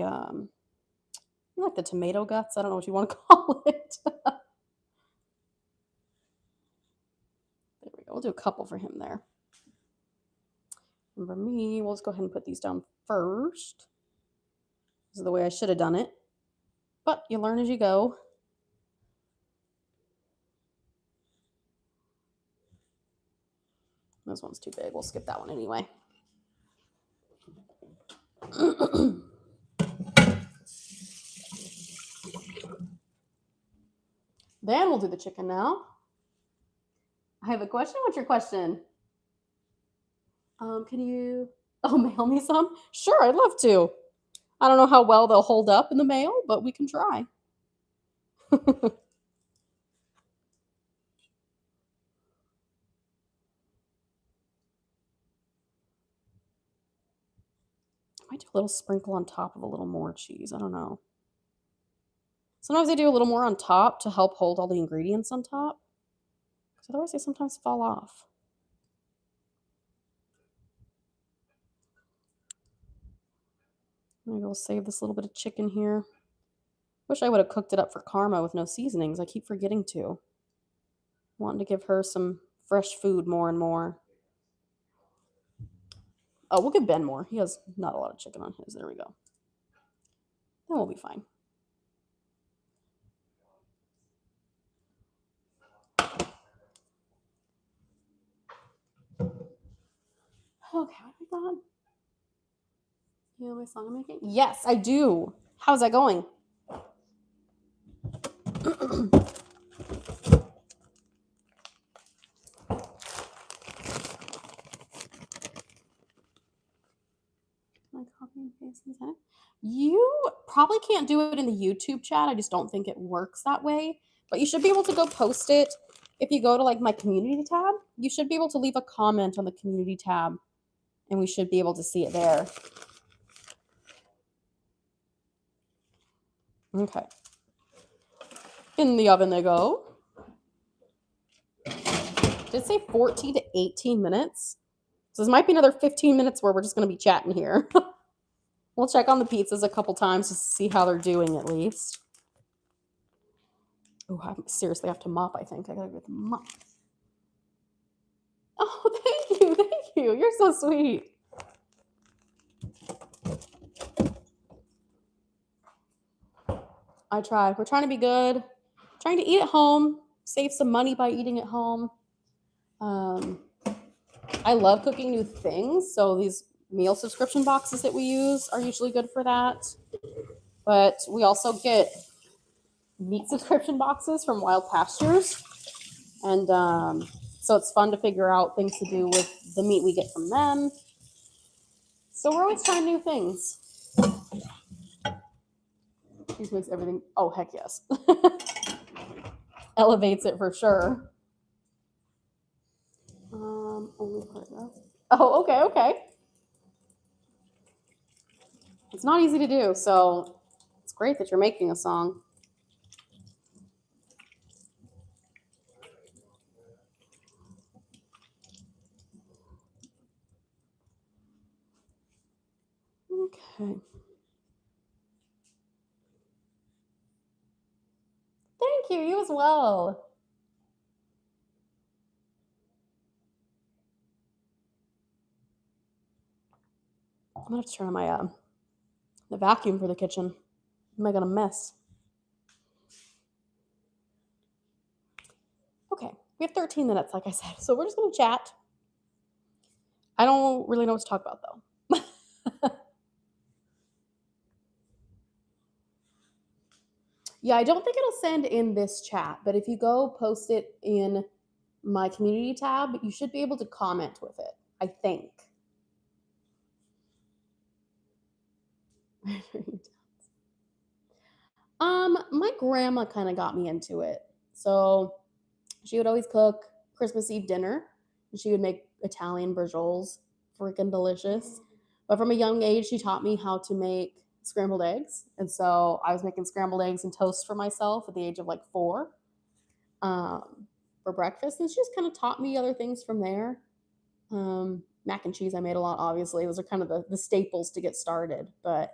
like the tomato guts. I don't know what you want to call it. There we go. We'll do a couple for him there. And for me, we'll just go ahead and put these down first. This is the way I should have done it. But you learn as you go. This one's too big. We'll skip that one anyway. Then we'll do the chicken now. I have a question. What's your question? Can you mail me some? Sure, I'd love to. I don't know how well they'll hold up in the mail, but we can try. I might do a little sprinkle on top of a little more cheese. I don't know. Sometimes I do a little more on top to help hold all the ingredients on top. Because otherwise they sometimes fall off. Maybe we'll save this little bit of chicken here. Wish I would have cooked it up for Karma with no seasonings. I keep forgetting to. Wanting to give her some fresh food more and more. Oh, we'll give Ben more. He has not a lot of chicken on his. There we go. Then we'll be fine. Okay, what have we got? You know my song I'm making? Yes, I do. How's that going? Copy and paste inside. You probably can't do it in the YouTube chat. I just don't think it works that way. But you should be able to go post it. If you go to like my community tab, you should be able to leave a comment on the community tab. And we should be able to see it there. Okay. In the oven they go. Did it say 14 to 18 minutes? So this might be another 15 minutes where we're just going to be chatting here. We'll check on the pizzas a couple times just to see how they're doing at least. Oh, I seriously have to mop, I think. I got to get the mop. Oh, thank you. Thank you. You're so sweet. I try. We're trying to be good. Trying to eat at home. Save some money by eating at home. I love cooking new things. So these meal subscription boxes that we use are usually good for that. But we also get meat subscription boxes from Wild Pastures. And so it's fun to figure out things to do with the meat we get from them. So we're always trying new things. These makes everything, oh, heck yes. Elevates it for sure. Only part of that. Oh, okay. It's not easy to do, so it's great that you're making a song. Okay. Thank you. You as well. I'm gonna have to turn on my the vacuum for the kitchen. Am I gonna mess? Okay, we have 13 minutes, like I said, so we're just gonna chat. I don't really know what to talk about though. Yeah, I don't think it'll send in this chat, but if you go post it in my community tab, you should be able to comment with it, I think. My grandma kind of got me into it. So she would always cook Christmas Eve dinner, and she would make Italian brioches, freaking delicious. But from a young age, she taught me how to make scrambled eggs, and so I was making scrambled eggs and toast for myself at the age of like 4 for breakfast, and she just kind of taught me other things from there. Mac and cheese, I made a lot. Obviously, those are kind of the staples to get started. But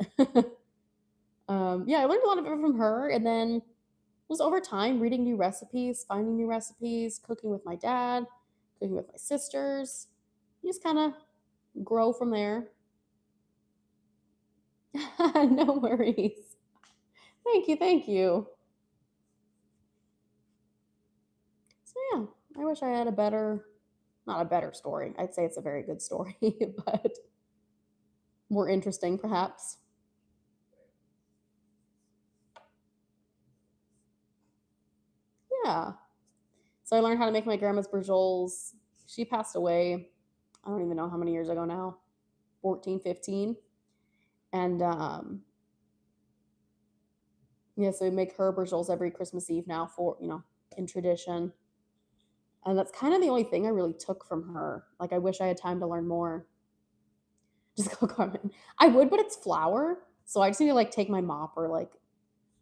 yeah, I learned a lot of it from her, and then it was over time reading new recipes, finding new recipes, cooking with my dad, cooking with my sisters. You just kind of grow from there. No worries. Thank you, thank you. So yeah, I wish I had a better, not a better story. I'd say it's a very good story, but more interesting perhaps. Yeah. So I learned how to make my grandma's brioches. She passed away, I don't even know how many years ago now, 14, 15. And yeah, so we make her brioches every Christmas Eve now for, in tradition. And that's kind of the only thing I really took from her. Like, I wish I had time to learn more. Just go Carmen. I would, but it's flour. So I just need to like take my mop or like,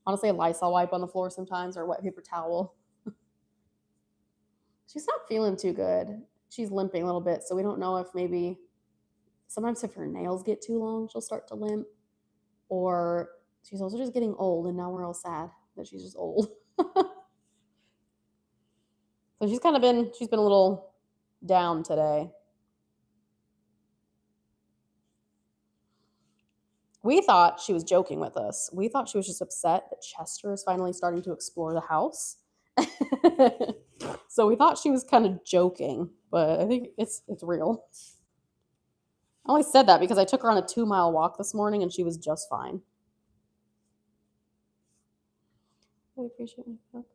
honestly, a Lysol wipe on the floor sometimes or a wet paper towel. She's not feeling too good. She's limping a little bit. So we don't know if maybe sometimes if her nails get too long, she'll start to limp. Or she's also just getting old, and now we're all sad that she's just old. So she's been a little down today. We thought she was joking with us. We thought she was just upset that Chester is finally starting to explore the house. So we thought she was kind of joking, but I think it's real. I only said that because I took her on a 2-mile walk this morning and she was just fine. I appreciate my book.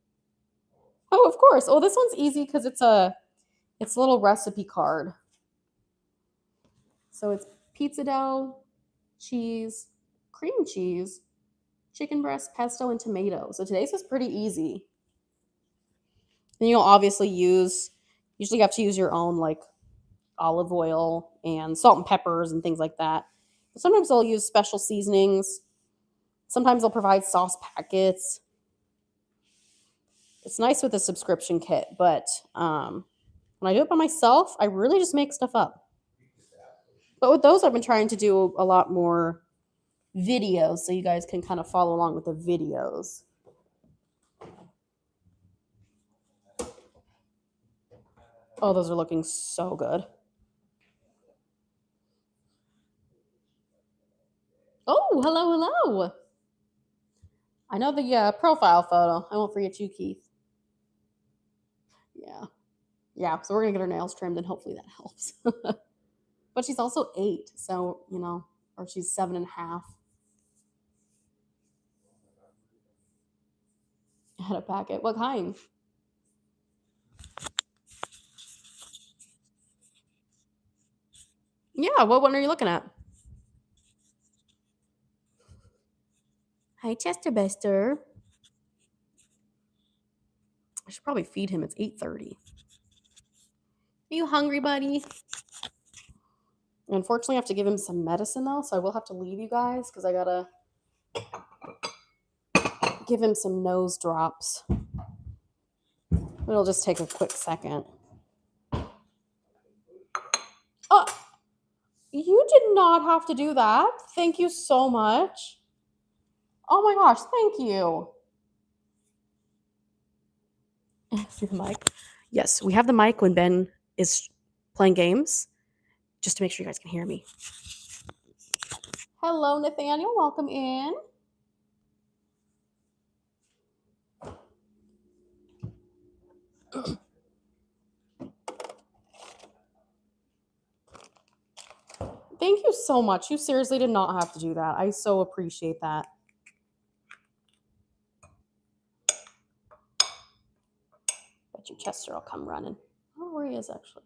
Oh, of course. Oh, this one's easy because it's a little recipe card. So it's pizza dough, cheese, cream cheese, chicken breast, pesto, and tomato. So today's is pretty easy. And you'll obviously usually you have to use your own like olive oil and salt and peppers and things like that. But sometimes they'll use special seasonings. Sometimes they'll provide sauce packets. It's nice with a subscription kit, but when I do it by myself, I really just make stuff up. But with those, I've been trying to do a lot more videos so you guys can kind of follow along with the videos. Oh, those are looking so good. Oh, hello, hello. I know the profile photo. I won't forget you, Keith. Yeah. Yeah, so we're going to get her nails trimmed and hopefully that helps. But she's also 8, so, or she's 7.5. I had a packet. What kind? Yeah, what one are you looking at? Hi, Chester Bester. I should probably feed him. It's 8:30. Are you hungry, buddy? Unfortunately, I have to give him some medicine, though, so I will have to leave you guys because I got to give him some nose drops. It'll just take a quick second. Oh, you did did not have to do that. Thank you so much. Oh my gosh, thank you. See the mic? Yes, we have the mic when Ben is playing games, just to make sure you guys can hear me. Hello, Nathaniel. Welcome in. Thank you so much. You seriously did not have to do that. I so appreciate that. Bet you Chester will come running. I don't know where he is, actually.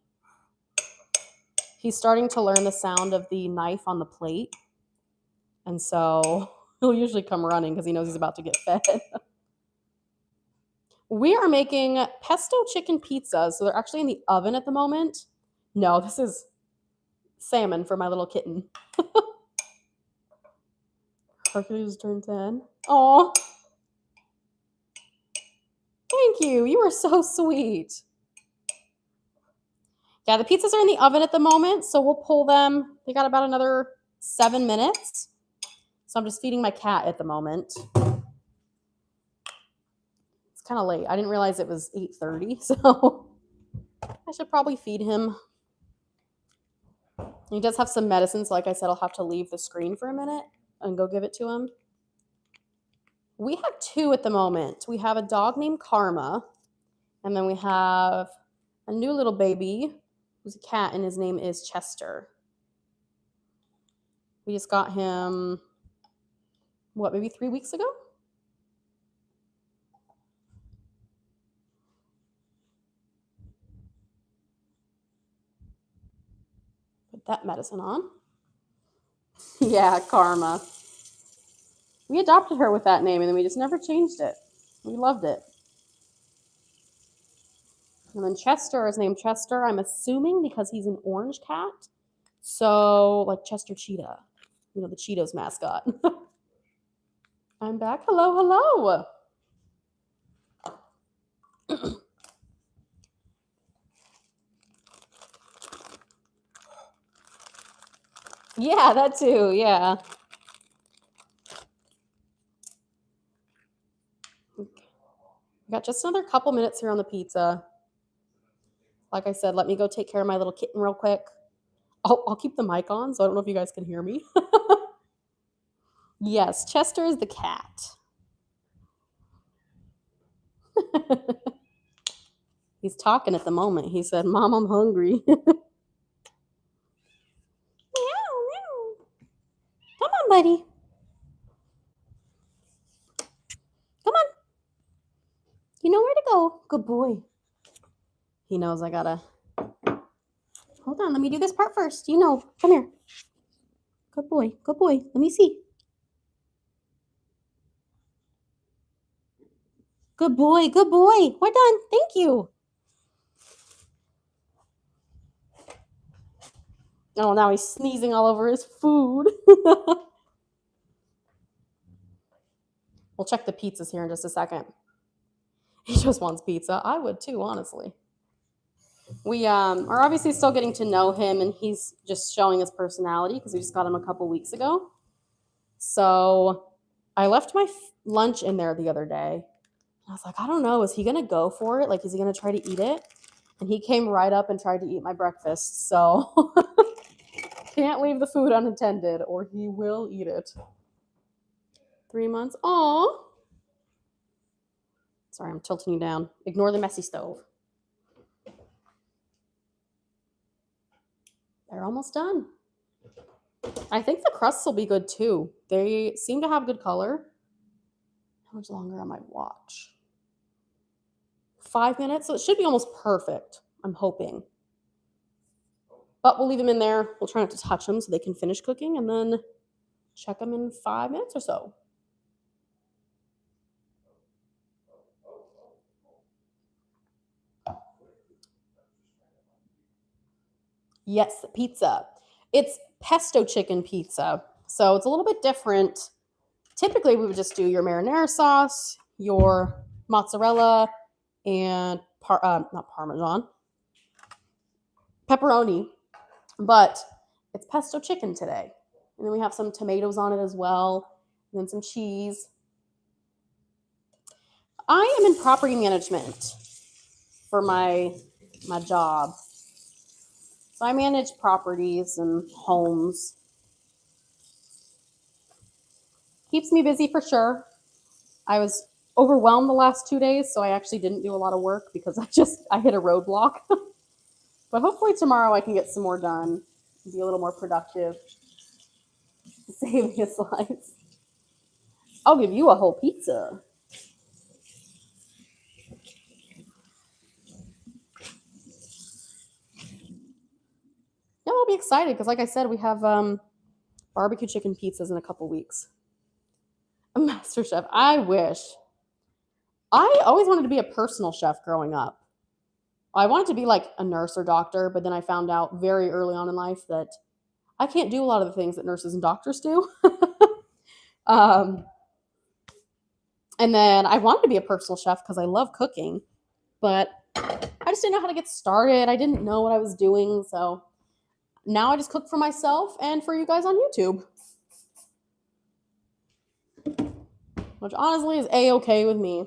He's starting to learn the sound of the knife on the plate. And so he'll usually come running because he knows he's about to get fed. We are making pesto chicken pizzas. So they're actually in the oven at the moment. No, this is salmon for my little kitten. Hercules turned 10. Aw. Thank you. You are so sweet. Yeah, the pizzas are in the oven at the moment, so we'll pull them. They got about another 7 minutes. So I'm just feeding my cat at the moment. It's kind of late. I didn't realize it was 8:30, so I should probably feed him. He does have some medicine, so like I said, I'll have to leave the screen for a minute and go give it to him. We have 2 at the moment. We have a dog named Karma, and then we have a new little baby who's a cat, and his name is Chester. We just got him, maybe 3 weeks ago? Put that medicine on. Yeah, Karma. We adopted her with that name, and then we just never changed it. We loved it. And then Chester is named Chester, I'm assuming because he's an orange cat. So, like Chester Cheetah. You know, the Cheetos mascot. I'm back. Hello, hello. Yeah, that too. Yeah. We got just another couple minutes here on the pizza. Like I said, let me go take care of my little kitten real quick. I'll keep the mic on, so I don't know if you guys can hear me. Yes, Chester is the cat. He's talking at the moment. He said, Mom, I'm hungry. Meow, meow. Come on, buddy. Come on. You know where to go. Good boy. He knows I gotta. Hold on, let me do this part first. You know, come here. Good boy. Good boy. Let me see. Good boy. Good boy. We're done. Thank you. Oh, now he's sneezing all over his food. We'll check the pizzas here in just a second. He just wants pizza. I would too, honestly. We are obviously still getting to know him, and he's just showing his personality because we just got him a couple weeks ago. So I left my lunch in there the other day. I was like, I don't know. Is he going to go for it? Like, is he going to try to eat it? And he came right up and tried to eat my breakfast. So can't leave the food unattended or he will eat it. 3 months. Aw. Sorry, I'm tilting you down. Ignore the messy stove. They're almost done. I think the crusts will be good too. They seem to have good color. How much longer on my watch? 5 minutes, so it should be almost perfect, I'm hoping. But we'll leave them in there. We'll try not to touch them so they can finish cooking and then check them in 5 minutes or so. Yes, pizza. It's pesto chicken pizza. So it's a little bit different. Typically, we would just do your marinara sauce, your mozzarella, and not Parmesan, pepperoni. But It's pesto chicken today. And then we have some tomatoes on it as well, and then some cheese. I am in property management for my job. So I manage properties and homes. Keeps me busy for sure. I was overwhelmed the last 2 days, so I actually didn't do a lot of work because I hit a roadblock. But hopefully tomorrow I can get some more done and be a little more productive. Save me a slice. I'll give you a whole pizza. Yeah, I'll be excited because, like I said, we have barbecue chicken pizzas in a couple weeks. A master chef. I wish. I always wanted to be a personal chef growing up. I wanted to be like a nurse or doctor, but then I found out very early on in life that I can't do a lot of the things that nurses and doctors do. um, and then I wanted to be a personal chef because I love cooking, but I just didn't know how to get started. I didn't know what I was doing, so now I just cook for myself and for you guys on YouTube, which honestly is a-okay with me.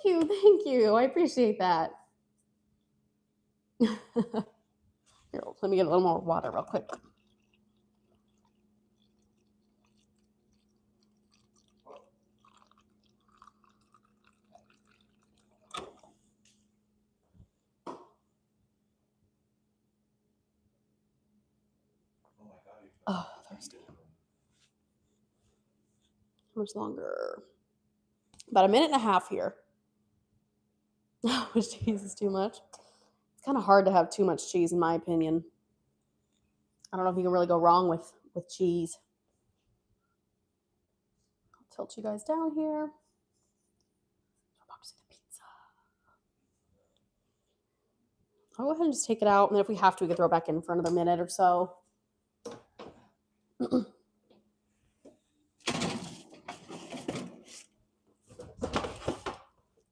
Thank you. I appreciate that. Here, let me get a little more water real quick. Oh, thirsty. How much longer? About a minute and a half here. How much cheese is too much? It's kind of hard to have too much cheese, in my opinion. I don't know if you can really go wrong with cheese. I'll tilt you guys down here. I'm about to see the pizza. I'll go ahead and just take it out, and then if we have to, we can throw it back in for another minute or so.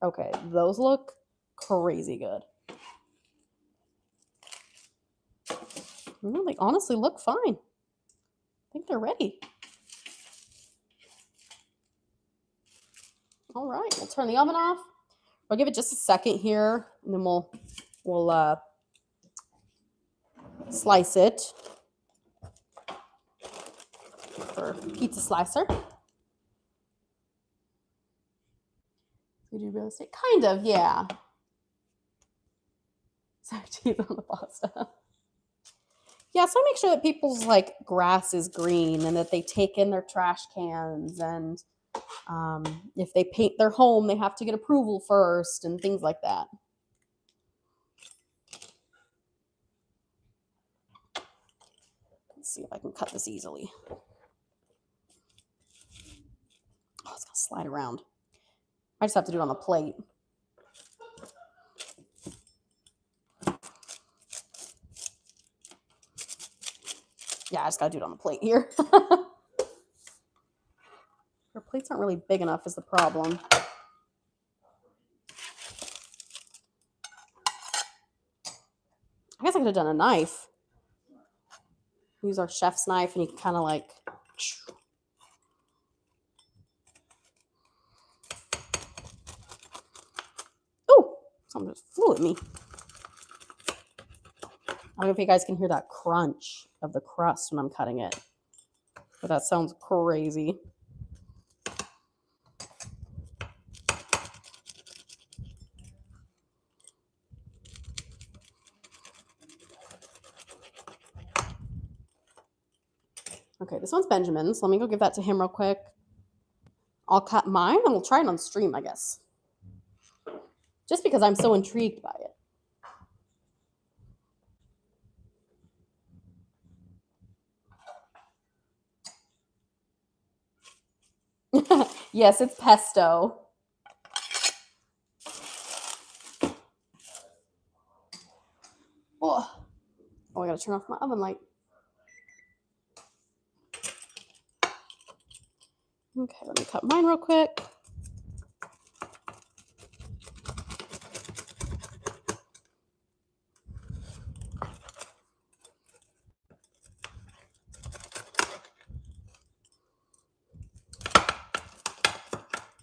Okay, those look crazy good. They honestly look fine. I think they're ready. All right, we'll turn the oven off. I'll give it just a second here, and then we'll slice it for pizza slicer. We do real estate, kind of, yeah. Sorry, cheese on the pasta. Yeah, so I make sure that people's like grass is green and that they take in their trash cans, and if they paint their home, they have to get approval first and things like that. Let's see if I can cut this easily. Oh, it's gonna slide around. I just have to do it on the plate. Yeah, I just gotta do it on the plate here. Our plates aren't really big enough is the problem. I guess I could have done a knife. Use our chef's knife, and you can kind of like. Oh, something just flew at me. I don't know if you guys can hear that crunch of the crust when I'm cutting it, but that sounds crazy. Okay, this one's Benjamin's. Let me go give that to him real quick. I'll cut mine, and we'll try it on stream, I guess. Just because I'm so intrigued by it. Yes, it's pesto. Oh, I gotta turn off my oven light. Okay, let me cut mine real quick.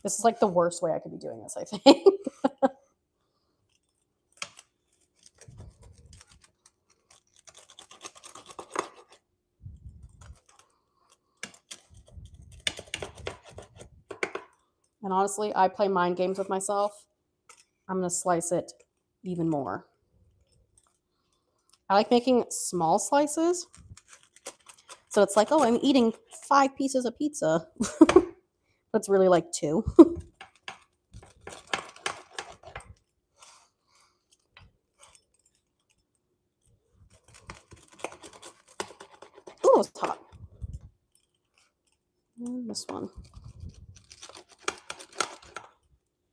This is like the worst way I could be doing this, I think. And honestly, I play mind games with myself. I'm going to slice it even more. I like making small slices. So it's like, oh, I'm eating 5 pieces of pizza. That's really like 2. Ooh, it's hot. And this one.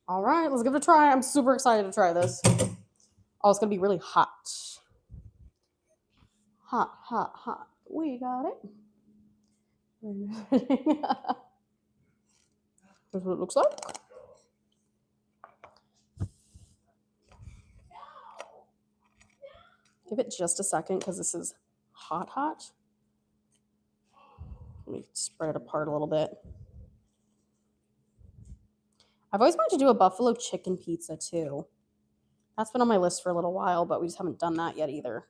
All right, let's give it a try. I'm super excited to try this. Oh, it's going to be really hot. Hot, hot, hot. We got it. That's what it looks like. Give it just a second because this is hot, hot. Let me spread it apart a little bit. I've always wanted to do a buffalo chicken pizza too. That's been on my list for a little while, but we just haven't done that yet either.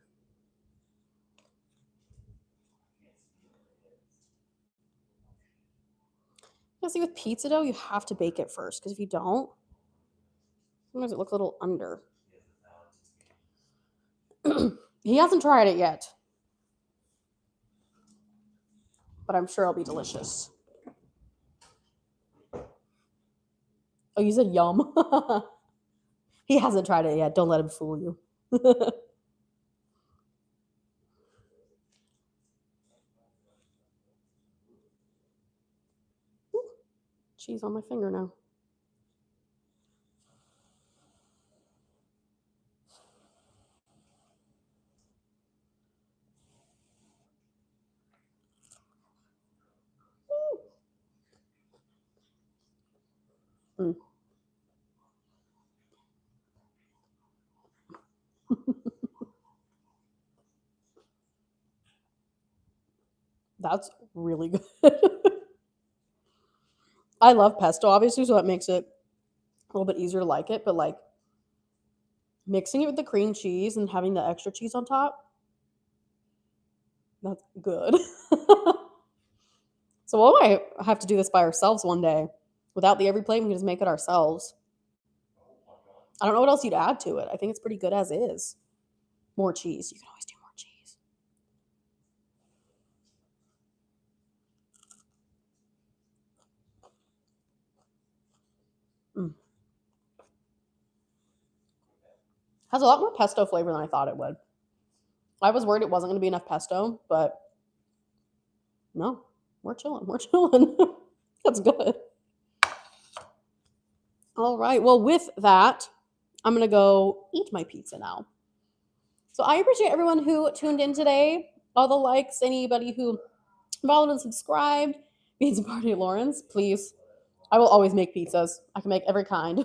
Yeah, see, with pizza dough, you have to bake it first because if you don't, sometimes it looks a little under. He hasn't tried it yet, but I'm sure it'll be delicious. Oh, you said yum. He hasn't tried it yet. Don't let him fool you. Cheese on my finger now. Mm. That's really good. I love pesto, obviously, so that makes it a little bit easier to like it. But like mixing it with the cream cheese and having the extra cheese on top, that's good. So we might have to do this by ourselves one day. Without the every plate, we can just make it ourselves. I don't know what else you'd add to it. I think it's pretty good as is. More cheese. You can always do more cheese. Mm. Has a lot more pesto flavor than I thought it would. I was worried it wasn't going to be enough pesto, but no, we're chilling. We're chilling. That's good. All right. Well, with that, I'm going to go eat my pizza now. So I appreciate everyone who tuned in today, all the likes, anybody who followed and subscribed. Pizza Party Lawrence, please. I will always make pizzas. I can make every kind.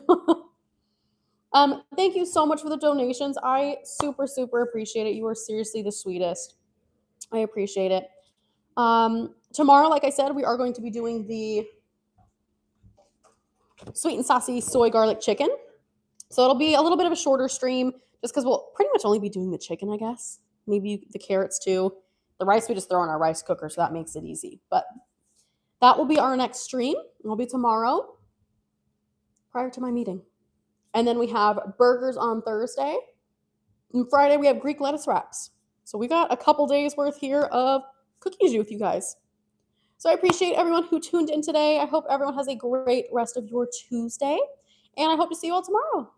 Thank you so much for the donations. I super, super appreciate it. You are seriously the sweetest. I appreciate it. Tomorrow, like I said, we are going to be doing the sweet and saucy soy garlic chicken. So it'll be a little bit of a shorter stream just because we'll pretty much only be doing the chicken, I guess. Maybe the carrots too. The rice we just throw in our rice cooker, so that makes it easy. But that will be our next stream. It'll be tomorrow prior to my meeting. And then we have burgers on Thursday. And Friday, we have Greek lettuce wraps. So we got a couple days worth here of cooking to do with you guys. So I appreciate everyone who tuned in today. I hope everyone has a great rest of your Tuesday. And I hope to see you all tomorrow.